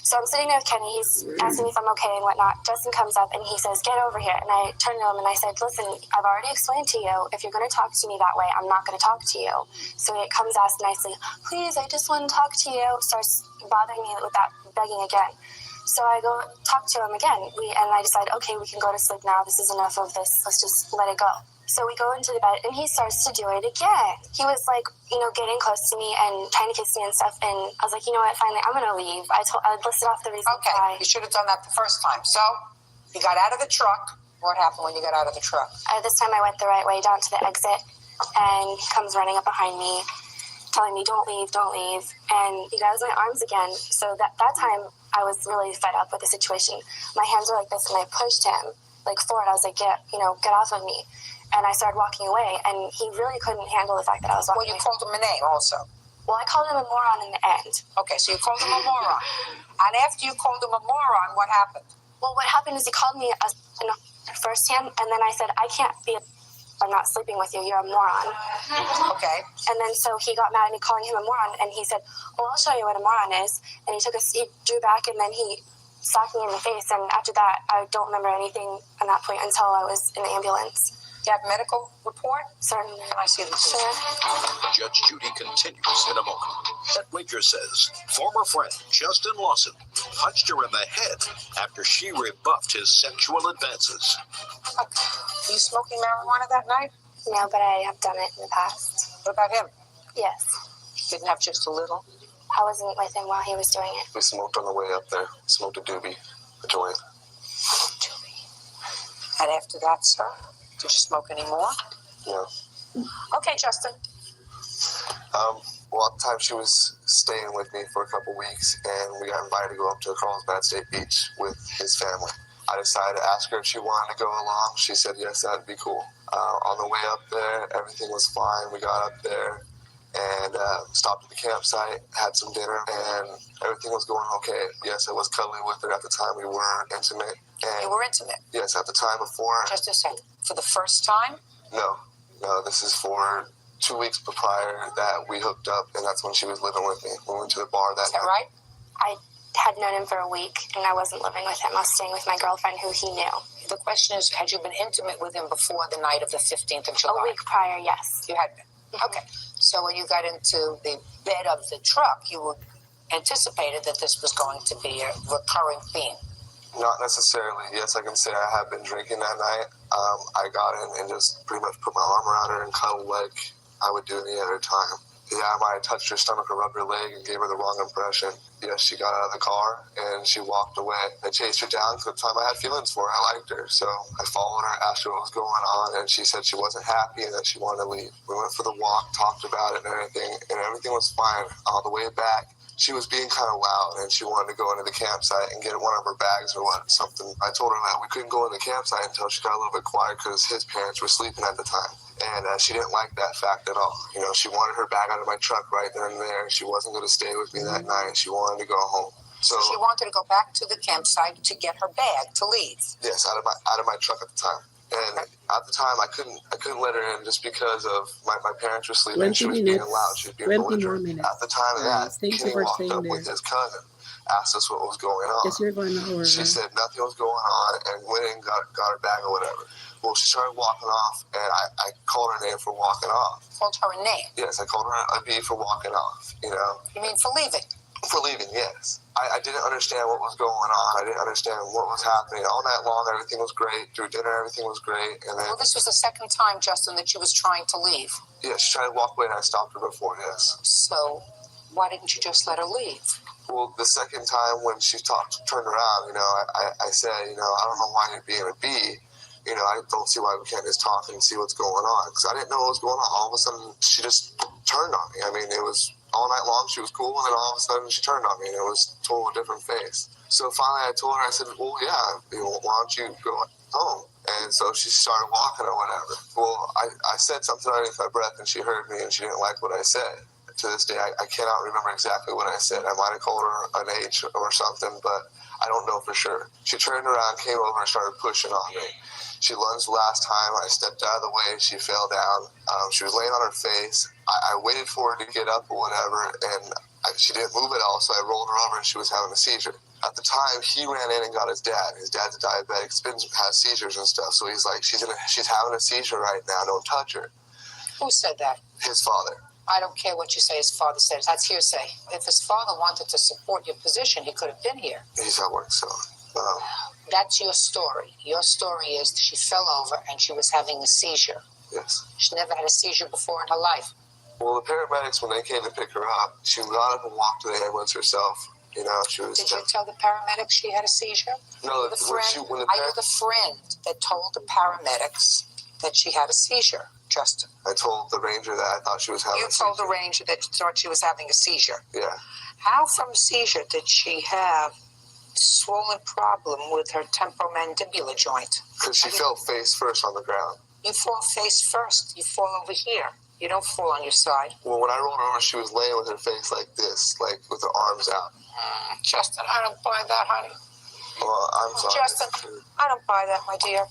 So I'm sitting there with Kenny. He's asking me if I'm okay and whatnot. Justin comes up and he says, get over here. And I turned to him and I said, listen, I've already explained to you, if you're going to talk to me that way, I'm not going to talk to you. So he comes asked nicely, please, I just want to talk to you. Starts bothering me with that begging again. So I go talk to him again. And I decide, okay, we can go to sleep now. This is enough of this. Let's just let it go. So we go into the bed, and he starts to do it again. He was getting close to me and trying to kiss me and stuff. And I was like, you know what? Finally, I'm going to leave. I listed off the reasons why. You should have done that the first time. So you got out of the truck. What happened when you got out of the truck? This time I went the right way down to the exit, and he comes running up behind me, telling me, don't leave, don't leave. And he grabs my arms again. So that time, I was really fed up with the situation. My hands were like this, and I pushed him forward. I was like, get off of me. And I started walking away, and he really couldn't handle the fact that I was walking away. Well, you called him a name also. Well, I called him a moron in the end. Okay, so you called him a moron. And after you called him a moron, what happened? Well, what happened is he called me firsthand, and then I said, I'm not sleeping with you. You're a moron. Okay. And then so he got mad at me calling him a moron, and he said, well, I'll show you what a moron is. And he drew back, and then he slapped me in the face. And after that, I don't remember anything at that point until I was in the ambulance. Do you have a medical report? Certainly. Can I see the report? Sure. Judge Judy continues in a moment. That wager says former friend Justin Lawson punched her in the head after she rebuffed his sexual advances. Were you smoking marijuana that night? No, but I have done it in the past. What about him? Yes. Didn't have just a little? I wasn't with him while he was doing it. We smoked on the way up there. Smoked a doobie, a joint. And after that, sir, did you smoke any more? Yeah. Okay, Justin. Well, at the time she was staying with me for a couple weeks, and we got invited to go up to Carlsbad State Beach with his family. I decided to ask her if she wanted to go along. She said yes, that'd be cool. On the way up there, everything was fine. We got up there and stopped at the campsite, had some dinner, and everything was going okay. Yes, I was cuddling with her. At the time, we weren't intimate. And You were intimate? yes, at the time before. Just a second. For the first time? No, this is for 2 weeks prior that we hooked up, and that's when she was living with me. We went to the bar that Is that night. right? I had known him for a week, and I wasn't living with him. I was staying with my girlfriend, who he knew. The question is, had you been intimate with him before the night of the 15th of July? A week prior, yes. You had been. Okay. So when you got into the bed of the truck, you anticipated that this was going to be a recurring theme. Not necessarily. Yes, I can say I have been drinking that night. I got in and just pretty much put my arm around her and cuddled like I would do any other time. Yeah, I might have touched her stomach or rubbed her leg and gave her the wrong impression. Yes, she got out of the car and she walked away. I chased her down because at the time I had feelings for her. I liked her. So I followed her, asked her what was going on, and she said she wasn't happy and that she wanted to leave. We went for the walk, talked about it and everything was fine. On the way back, she was being kind of loud and she wanted to go into the campsite and get one of her bags or something. I told her that we couldn't go in the campsite until she got a little bit quiet because his parents were sleeping at the time. And she didn't like that fact at all. You know, she wanted her bag out of my truck right then and there. She wasn't going to stay with me that night. She wanted to go home. So she wanted to go back to the campsite to get her bag to leave. Yes, out of my truck at the time. And at the time, I couldn't let her in just because of my parents were sleeping. She was being loud. She was being belligerent. At the time of that, Kenny walked up with his cousin, asked us what was going on. Yes, you're going to She said nothing was going on and went and got her bag or whatever. Well, she started walking off, and I called her name for walking off. Called her a name? Yes, I called her a B for walking off, you know. You mean for leaving? For leaving, yes. I didn't understand what was going on. I didn't understand what was happening. All night long, everything was great. Through dinner, everything was great. And then, well, this was the second time, Justin, that she was trying to leave. Yeah, she tried to walk away, and I stopped her before, yes. So why didn't you just let her leave? Well, the second time when she turned around, you know, I said, you know, I don't know why you're being a B. You know, I don't see why we can't just talk and see what's going on. Because I didn't know what was going on. All of a sudden, she just turned on me. I mean, it was all night long, she was cool, and then all of a sudden, she turned on me, and it was a total different face. So finally, I told her, I said, well, yeah, you know, why don't you go home? And so she started walking or whatever. Well, I said something underneath my breath, and she heard me, and she didn't like what I said. To this day, I cannot remember exactly what I said. I might have called her an age or something, but I don't know for sure. She turned around, came over, and started pushing on me. She lunged the last time. I stepped out of the way. She fell down. She was laying on her face. I waited for her to get up or whatever, and she didn't move at all, so I rolled her over, and she was having a seizure. At the time, he ran in and got his dad. His dad's a diabetic, has seizures and stuff, so he's like, she's having a seizure right now. Don't touch her. Who said that? His father. I don't care what you say his father said. That's hearsay. If his father wanted to support your position, he could have been here. He's at work, so... That's your story. Your story is she fell over and she was having a seizure. Yes. She never had a seizure before in her life. Well, the paramedics, when they came to pick her up, she got up and walked to the ambulance herself. You know, she was... Did you tell the paramedics she had a seizure? No, are you the friend that told the paramedics that she had a seizure, Justin? I told the ranger that I thought she was having a seizure. You told the ranger that you thought she was having a seizure? Yeah. How from seizure did she have swollen problem with her temporomandibular joint? Because she fell face first on the ground. You fall face first. You fall over here. You don't fall on your side. Well, when I rolled over, she was laying with her face like this, like with her arms out. Justin, I don't buy that, honey. Well, I'm sorry. Justin, I don't buy that, my dear.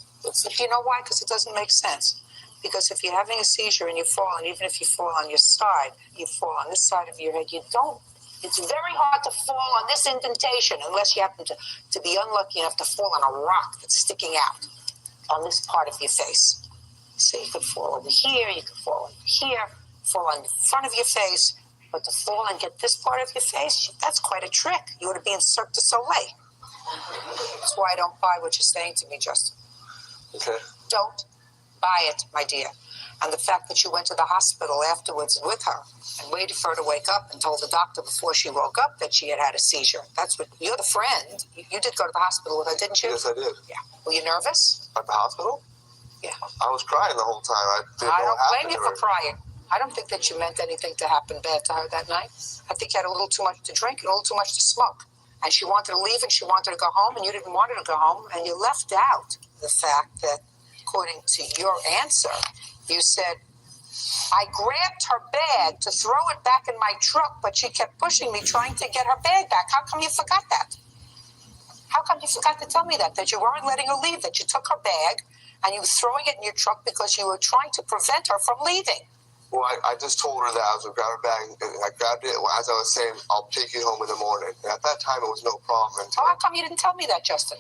You know why? Because it doesn't make sense. Because if you're having a seizure and you fall, and even if you fall on your side, you fall on this side of your head, you don't. It's very hard to fall on this indentation unless you happen to be unlucky enough to fall on a rock that's sticking out on this part of your face. So you could fall over here, you could fall over here, fall on the front of your face, but to fall and get this part of your face, that's quite a trick. You ought to be in Cirque du Soleil. That's why I don't buy what you're saying to me, Justin. Okay. Don't buy it, my dear. And the fact that you went to the hospital afterwards with her and waited for her to wake up and told the doctor before she woke up that she had had a seizure. That's what, you're the friend. You did go to the hospital with her, didn't you? Yes, I did. Yeah. Were you nervous? At the hospital? Yeah. I was crying the whole time. I don't blame you for crying. I don't think that you meant anything to happen bad to her that night. I think you had a little too much to drink and a little too much to smoke. And she wanted to leave and she wanted to go home and you didn't want her to go home. And you left out the fact that, according to your answer, you said, I grabbed her bag to throw it back in my truck, but she kept pushing me, trying to get her bag back. How come you forgot that? How come you forgot to tell me that you weren't letting her leave, that you took her bag and you were throwing it in your truck because you were trying to prevent her from leaving? Well, I just told her that I was going to grab her bag, and I grabbed it as I was saying, I'll take you home in the morning. And at that time, it was no problem. How come you didn't tell me that, Justin?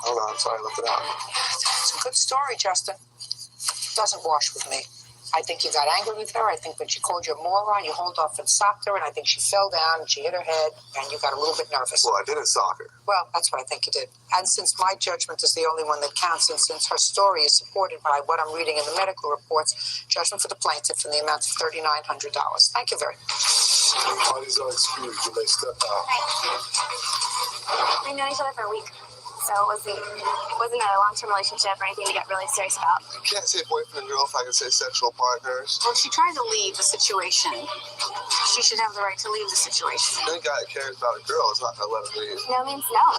I don't know. I'm sorry, I left it out. It's a good story, Justin. It doesn't wash with me. I think you got angry with her. I think when she called you a moron, you hauled off and socked her, and I think she fell down and she hit her head, and you got a little bit nervous. Well, I didn't sock her. Well, that's what I think you did. And since my judgment is the only one that counts, and since her story is supported by what I'm reading in the medical reports, judgment for the plaintiff in the amount of $3,900. Thank you very much. Parties are excused. You may step out. We know each other for a week, so it wasn't a long-term relationship or anything to get really serious about. I can't say boyfriend and girl if I can say sexual partners. Well, if she tried to leave the situation, she should have the right to leave the situation. Any guy that cares about a girl is not going to let her leave. No means no.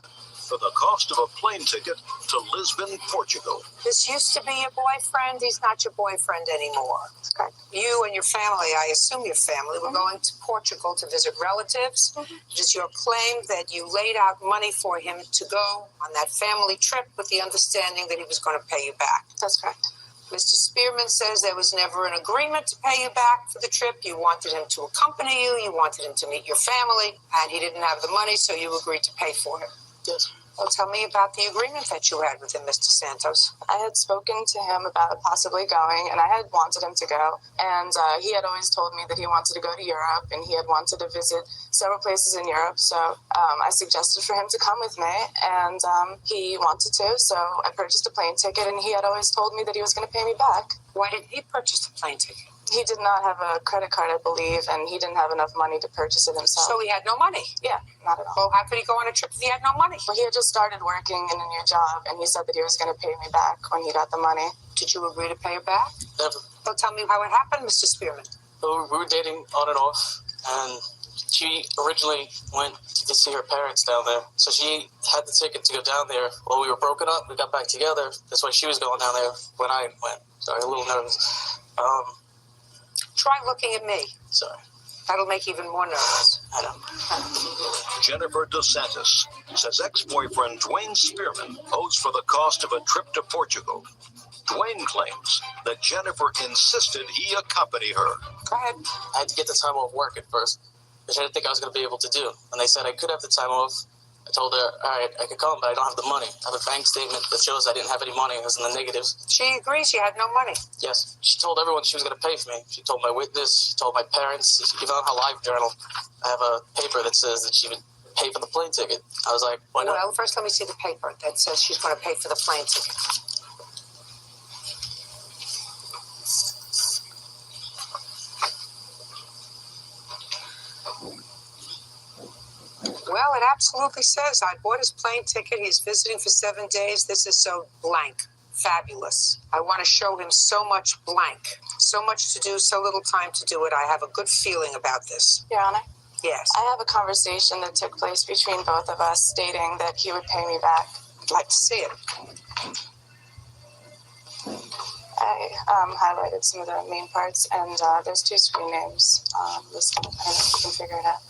For the cost of a plane ticket to Lisbon, Portugal. This used to be your boyfriend. He's not your boyfriend anymore. That's correct. You and your family, I assume your family, were going to Portugal to visit relatives. It is your claim that you laid out money for him to go on that family trip with the understanding that he was going to pay you back. That's correct. Mr. Spearman says there was never an agreement to pay you back for the trip. You wanted him to accompany you. You wanted him to meet your family, and he didn't have the money, so you agreed to pay for him. Yes. Well, tell me about the agreement that you had with him, Mr. Santos. I had spoken to him about possibly going, and I had wanted him to go. And he had always told me that he wanted to go to Europe, and he had wanted to visit several places in Europe. So I suggested for him to come with me, and he wanted to. So I purchased a plane ticket, and he had always told me that he was going to pay me back. Why did he purchase the plane ticket? He did not have a credit card, I believe, and he didn't have enough money to purchase it himself. So he had no money? Yeah, not at all. Well, how could he go on a trip if he had no money? Well, he had just started working in a new job, and he said that he was going to pay me back when he got the money. Did you agree to pay her back? Never. Well, tell me how it happened, Mr. Spearman. So we were dating on and off, and she originally went to see her parents down there. So she had the ticket to go down there. While we were broken up, we got back together. That's why she was going down there when I went. Sorry, a little nervous. Try looking at me. Sorry. That'll make you even more nervous. I know. Jennifer DeSantis says ex-boyfriend Dwayne Spearman owes for the cost of a trip to Portugal. Dwayne claims that Jennifer insisted he accompany her. Go ahead. I had to get the time off work at first, which I didn't think I was going to be able to do. And they said I could have the time off. I told her, all right, I could come, but I don't have the money. I have a bank statement that shows I didn't have any money. It was in the negatives. She agrees you had no money. Yes. She told everyone she was going to pay for me. She told my witness. She told my parents. Even on her live journal, I have a paper that says that she would pay for the plane ticket. I was like, why not? Well, first let me see the paper that says she's going to pay for the plane ticket. Well, it absolutely says I bought his plane ticket. He's visiting for 7 days. This is so blank. Fabulous. I want to show him so much blank. So much to do, so little time to do it. I have a good feeling about this. Your Honor? Yes. I have a conversation that took place between both of us stating that he would pay me back. I'd like to see it. I highlighted some of the main parts, and there's 2 screen names listed. I don't know if you can figure it out.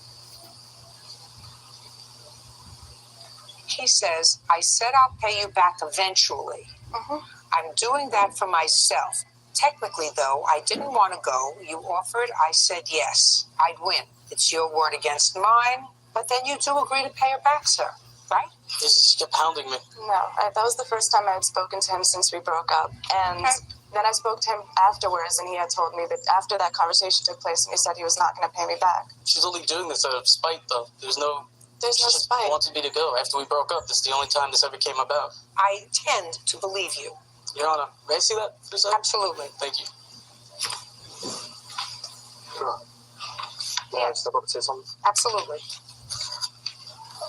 He says, I said I'll pay you back eventually. I'm doing that for myself. Technically, though, I didn't want to go. You offered, I said yes. I'd win. It's your word against mine, but then you do agree to pay her back, sir, right? She just kept hounding me. No, that was the first time I had spoken to him since we broke up, and then I spoke to him afterwards, and he had told me that after that conversation took place, and he said he was not going to pay me back. She's only doing this out of spite, though. There's no spite. She wanted me to go after we broke up. This is the only time this ever came about. I tend to believe you. Your Honor, may I see that for a second? Absolutely. Thank you. Sure. May I step up and say something? Absolutely.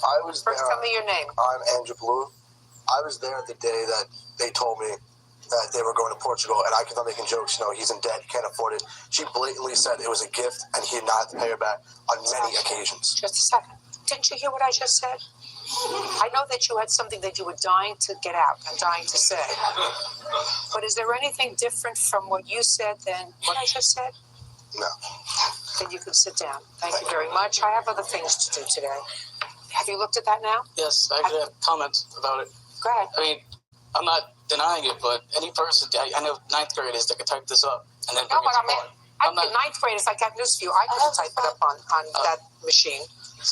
I was there. First, tell me your name. I'm Andrew Blue. I was there the day that they told me that they were going to Portugal, and I kept on making jokes. You know, he's in debt, he can't afford it. She blatantly said it was a gift, and he did not have to pay her back on many occasions. Just a second. Didn't you hear what I just said? I know that you had something that you were dying to get out and dying to say. But is there anything different from what you said than what I just said? No. Then you can sit down. Thank you very much. I have other things to do today. Have you looked at that now? Yes, I actually have comments about it. Go ahead. I mean, I'm not denying it, but any person, I know ninth graders that could type this up and then bring it to court. I'm not ninth graders. I got news for you. I couldn't type it up on that machine,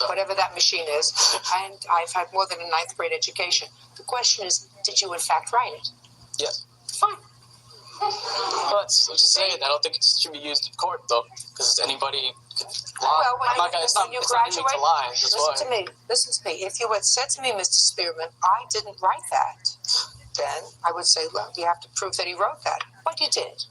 whatever that machine is, and I've had more than a ninth grade education. The question is, did you in fact write it? Yes. Fine. But let's just say it. I don't think it should be used in court, though, because anybody could lie. Well, It's not in me to lie. That's why. Listen to me. If you had said to me, Mr. Spearman, I didn't write that, then I would say, well, you have to prove that he wrote that. But you did.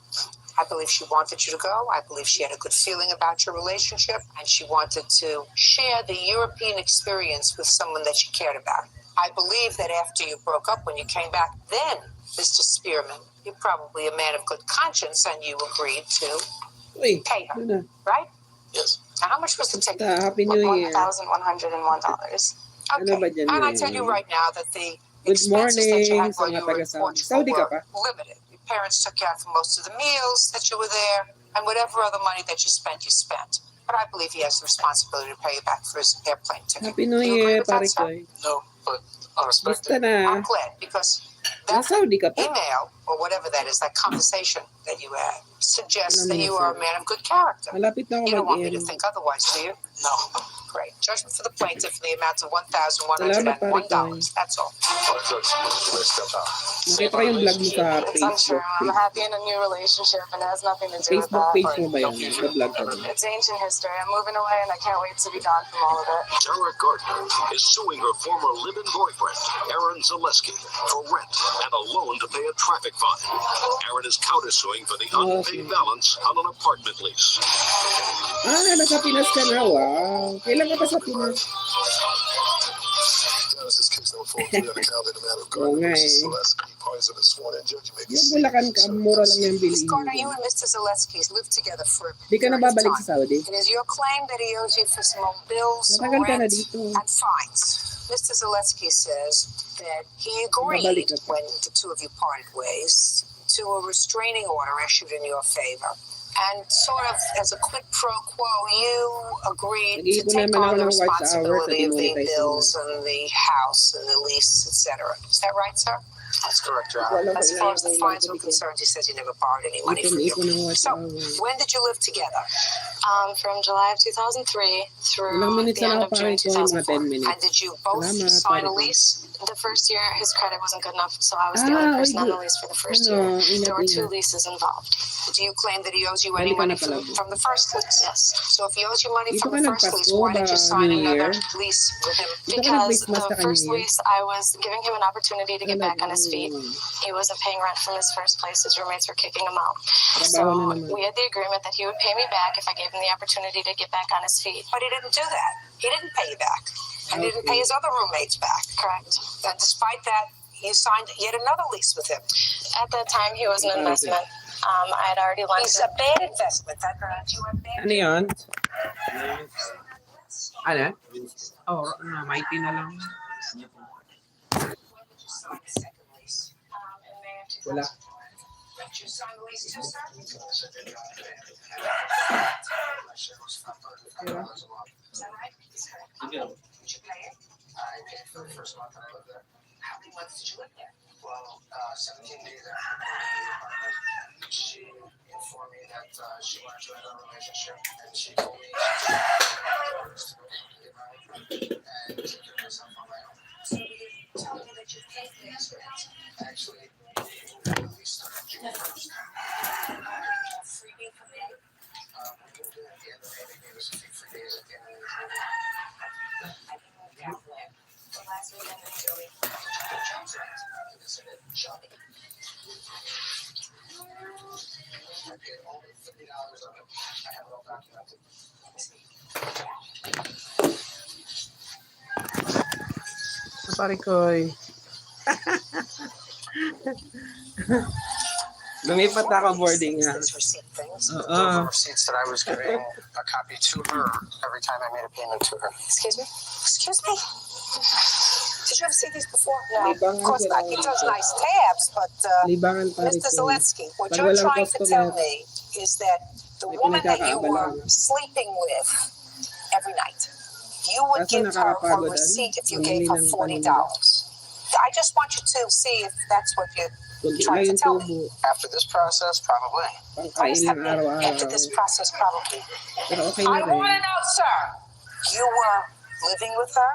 I believe she wanted you to go. I believe she had a good feeling about your relationship, and she wanted to share the European experience with someone that she cared about. I believe that after you broke up, when you came back, then, Mr. Spearman, you're probably a man of good conscience, and you agreed to pay her, right? Yes. Now, how much was the ticket? Happy New Year. $1,101. Okay. And I tell you right now that the Good expenses that you morning had sa while mga you were in taga-Saudi. Portugal Saudi ka were pa? limited. Your parents took you out for most of the meals that you were there, and whatever other money that you spent, you spent. But I believe he has the responsibility to pay you back for his airplane ticket. Happy New Do you agree Year, with that, pare sir? ko. No, but I respect Basta it. na. I'm glad, because Sa that Saudi ka pa? email, or whatever that is, that conversation that you had, suggests Ano that mo, you sir? are a man of good character. Malapit na ako You don't want me to mag-end. think otherwise, do you? No. Great. Judgment for the plaintiff in the amount of Salamat, pare ko. $1,101. That's all. Nakita ko yung vlog mo sa Facebook. It's untrue. I'm happy in a new relationship, and it has nothing to do with Facebook that. page mo ba yun? Nag-vlog ka ba? It's ancient history. I'm moving away, and I can't wait to be gone from all of it. Tara Gardner is suing her former live-in boyfriend, Aaron Zaleski, for rent and a loan to pay a traffic fine. Aaron is countersuing for the unpaid balance on an apartment lease. Nasa Pinas ka na. Wow. Kailan ka pa sa Pinas? This is case number 43 on the calendar, the matter of Oo Gardner nga versus eh. Zaleski. Parties of the sworn in judge may Yung Bulacan ka, mura lang yung Ms. bilhin Gardner, you mo. and Mr. Zaleski lived together for a Di ka na period of babalik time. sa Saudi? It is your claim that he owes you for some bills, Matagal ka na rent, dito. and fines. Mr. Zaleski says that he agreed, Babalik ka pa. when the two of you parted ways, to a restraining order issued in your favor. And sort of as a quid pro quo, you agreed to Nag-iipon take naman on ako the ng watch hours at responsibility of the i-monetize mo bills na. and the house and the lease, etc. Is that right, sir? That's correct, Your Wala Honor. As ko far as the ilalagay fines were ko. concerned, you said you never borrowed any money from you. Ipon ng watch So, hours. when did you live together? From July of 2003 through Ilang minutes the na end ako of June pare ko? Mga 10 2004. minutes. And did you both Salamat, sign a pare ko. lease? The first year, his credit wasn't good enough, so I was the only person on the lease for the first year. There were 2 leases involved. Do you claim that he owes you any Balik ka money na pala. from the first lease? Yes. So if he owes you money Dito from ka the first lease, nagpasko why ba did you sign New another Year? lease with him? Dito ka Because nag-Christmas the sa first kanya. lease, I was giving him an opportunity to get back on his feet. He wasn't paying rent from his first place. His roommates were kicking him out. Trabaho na So naman. we had the agreement that he would pay me back if I gave him the opportunity to get back on his feet. But he didn't do that. He didn't pay you back. And he didn't pay his other roommates back. Correct. And despite that, you signed yet another lease with him. At that time, he was an investment. I had already lent He's him. a bad investment. That means you have bad Ano yun? Ano? Oh, mighty na lang. Wala. Did you sign the lease too, sir? Diba? Is that right? Did you pay it? I paid for the first month that I lived there. How many months did you live there? Well, 17 days after the apartment, she informed me that she wanted to end our relationship, and she told me she was to go to get married and take care of myself on my own. So you didn't tell me that you paid for his rent. Actually, we released on June 1st. A freebie from him? We moved in at the end of May. They gave us a few free days at the end of the year. I can move out when? The last weekend in Joey. Did you pay John's rent? Considered shopping. I paid only $50 of it. I have it all documented. Pare Koy. Lumipat na ako boarding house. Those are receipts that I was giving a copy to her every time I made a payment to her. Excuse me? Excuse me? Did you ever see these before? No. Of Libangan course sila not. He dito. does nice tabs, but Libangan pare Mr. Koy. Zelensky, what Pag you're walang trying to tell customer, me is that the may woman that you were pinagkakaabalahan. sleeping with every night, you would Kaso give her a nakakapagodan. receipt if you Mamili gave her ng $40. paninda. I just want you to see if that's what you're Kundi trying lang to yung tell me. tubo. After this process, probably. What Pangkain does that lang mean? araw-araw. After this process, probably. Pero okay na I want to rin. know, sir. You were living with her?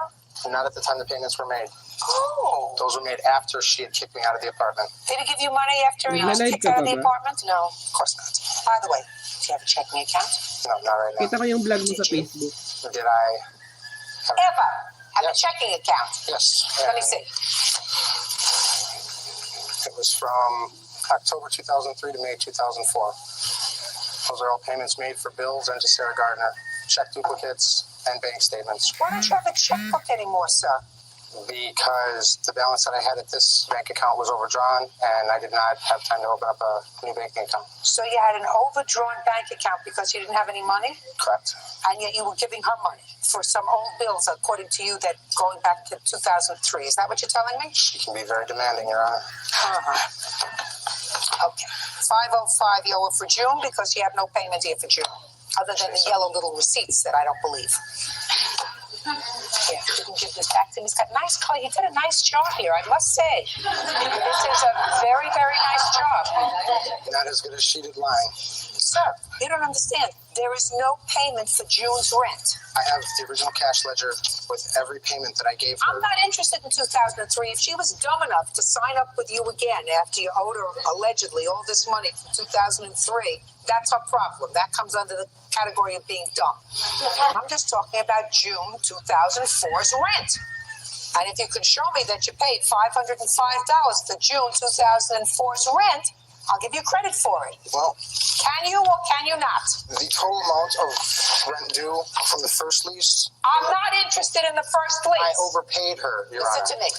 Not at the time the payments were made. Oh. Those were made after she had kicked me out of the apartment. Did he give you money after he was Nagla-live kicked ka out of pa the ba? apartment? No. Of course not. By the way, do you have a checking account? No, not right now. Kita ko yung vlog mo sa Facebook. Did I? Ever have a checking account? Yes. Let me see. It was from October 2003 to May 2004. Those are all payments made for bills and to Sarah Gardner, check duplicates, and bank statements. Why don't you have a checkbook anymore, sir? Because the balance that I had at this bank account was overdrawn, and I did not have time to open up a new banking account. So you had an overdrawn bank account because you didn't have any money? Correct. And yet you were giving her money for some old bills, according to you, that going back to 2003. Is that what you're telling me? She can be very demanding, Your Honor. Okay. 505 you owe her for June because you have no payment here for June, other than the yellow little receipts that I don't believe. Yeah, you can give this back to him. He's got nice color. He did a nice job here, I must say. This is a very, very nice job. Not as good as she did lying. Sir, you don't understand. There is no payment for June's rent. I have the original cash ledger with every payment that I gave her. I'm not interested in 2003. If she was dumb enough to sign up with you again after you owed her allegedly all this money from 2003, that's her problem. That comes under the category of being dumb. I'm just talking about June 2004's rent. And if you can show me that you paid $505 for June 2004's rent, I'll give you credit for it. Well, can you or can you not? The total amount of rent due from the first lease. I'm not interested in the first lease. I overpaid her, Your Honor. Listen to me.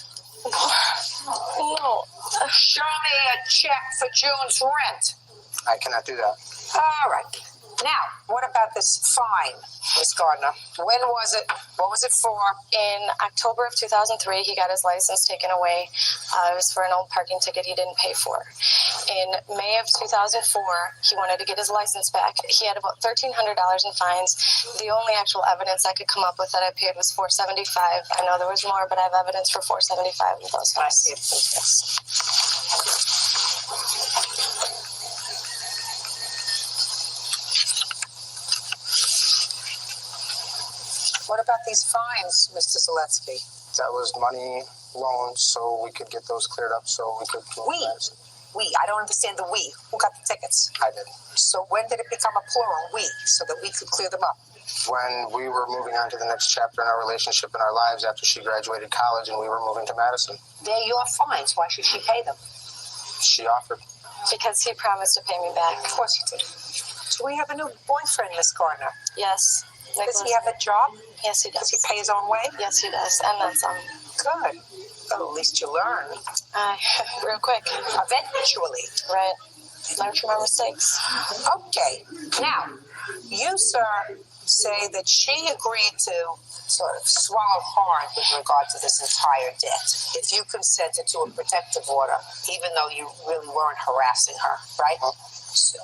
No. Show me a check for June's rent. I cannot do that. All right. Now, what about this fine, Miss Gardner? When was it? What was it for? In October of 2003, he got his license taken away. It was for an old parking ticket he didn't pay for. In May of 2004, he wanted to get his license back. He had about $1,300 in fines. The only actual evidence I could come up with that I paid was $475. I know there was more, but I have evidence for $475 of those fines. I see it, please. Yes. What about these fines, Mr. Zelensky? That was money loans, so we could get those cleared up, so we could. We. I don't understand the we. Who got the tickets? I did. So when did it become a plural, we, so that we could clear them up? When we were moving on to the next chapter in our relationship in our lives after she graduated college and we were moving to Madison. They're your fines. Why should she pay them? She offered. Because he promised to pay me back. Of course he did. Do we have a new boyfriend, Miss Gardner? Yes. Does he have a job? Yes, he does. Does he pay his own way? Yes, he does. And then some. Good. Well, at least you learn. Real quick. Eventually. Right. Learn from our mistakes. Okay. Now, you, sir, say that she agreed to sort of swallow hard with regard to this entire debt. If you consented to a protective order, even though you really weren't harassing her, right? So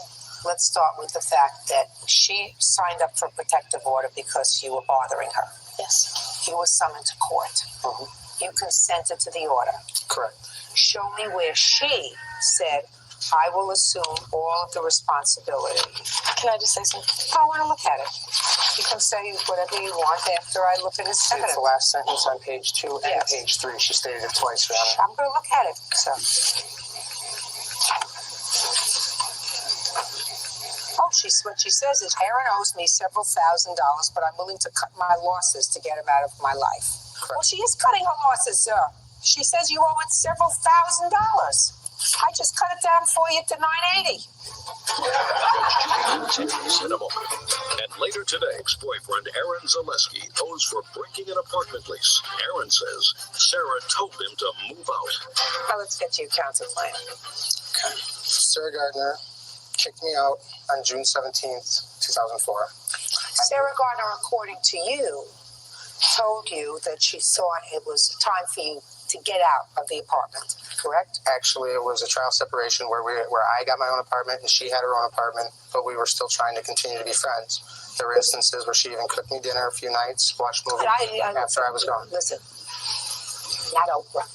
let's start with the fact that she signed up for a protective order because you were bothering her. Yes. You were summoned to court. You consented to the order. Correct. Show me where she said, I will assume all of the responsibility. Can I just say something? I want to look at it. You can say whatever you want after I look at his evidence. It's the last sentence on page 2 and page 3. She stated it twice, Your Honor. I'm going to look at it. So. What she says is, Aaron owes me several $1,000s, but I'm willing to cut my losses to get him out of my life. Correct. Well, she is cutting her losses, sir. She says you owe it several $1,000s. I just cut it down for you to $980. Judge Judy continues in a moment. And later today, ex-boyfriend Aaron Zaleski owes for breaking an apartment lease. Aaron says Sarah told him to move out. Now let's get to your counterclaim. Okay. Sarah Gardner kicked me out on June 17th, 2004. Sarah Gardner, according to you, told you that she thought it was time for you to get out of the apartment, correct? Actually, it was a trial separation where I got my own apartment and she had her own apartment, but we were still trying to continue to be friends. There were instances where she even cooked me dinner a few nights, watched movies after I was gone. Listen, not Oprah.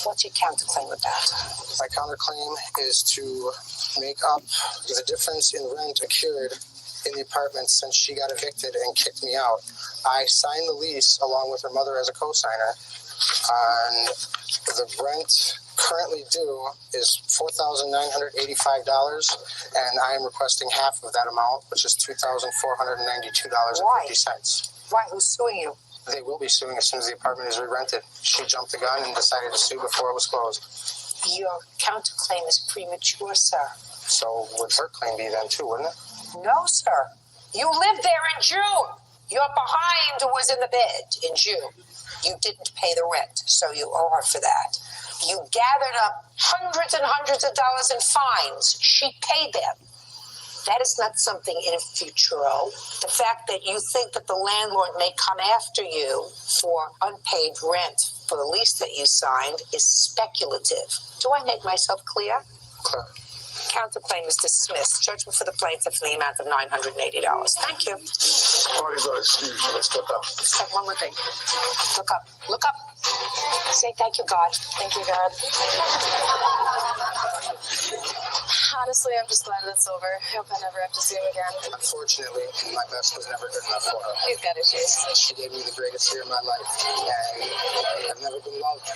What's your counterclaim with that? My counterclaim is to make up the difference in rent accrued in the apartment since she got evicted and kicked me out. I signed the lease along with her mother as a co-signer, and the rent currently due is $4,985, and I am requesting half of that amount, which is $2,492.50. Why? Who's suing you? They will be suing as soon as the apartment is re-rented. She jumped the gun and decided to sue before it was closed. Your counterclaim is premature, sir. So would her claim be then too, wouldn't it? No, sir. You lived there in June. Your behind was in the bed in June. You didn't pay the rent, so you owe her for that. You gathered up hundreds and hundreds of dollars in fines. She paid them. That is not something in futuro. The fact that you think that the landlord may come after you for unpaid rent for the lease that you signed is speculative. Do I make myself clear? Clear. Counterclaim is dismissed. Judgment for the plaintiff in the amount of $980. Thank you. Party's not excused. Let's look up. Let's check one more thing. Look up. Look up. Say thank you, God. Thank you, God. Honestly, I'm just glad it's over. I hope I never have to see him again. Unfortunately, my best was never good enough for her. He's got issues. She gave me the greatest year of my life, and I've never been loved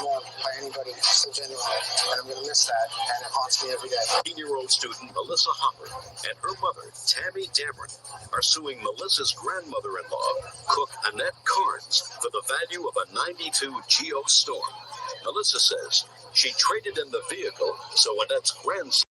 more by anybody so genuinely, and I'm going to miss that, and it haunts me every day. 18-year-old student Melissa Hopper and her mother, Tammy Dameron, are suing Melissa's grandmother-in-law, cook Annette Carnes, for the value of a '92 Geo Storm. Melissa says she traded in the vehicle so Annette's grandson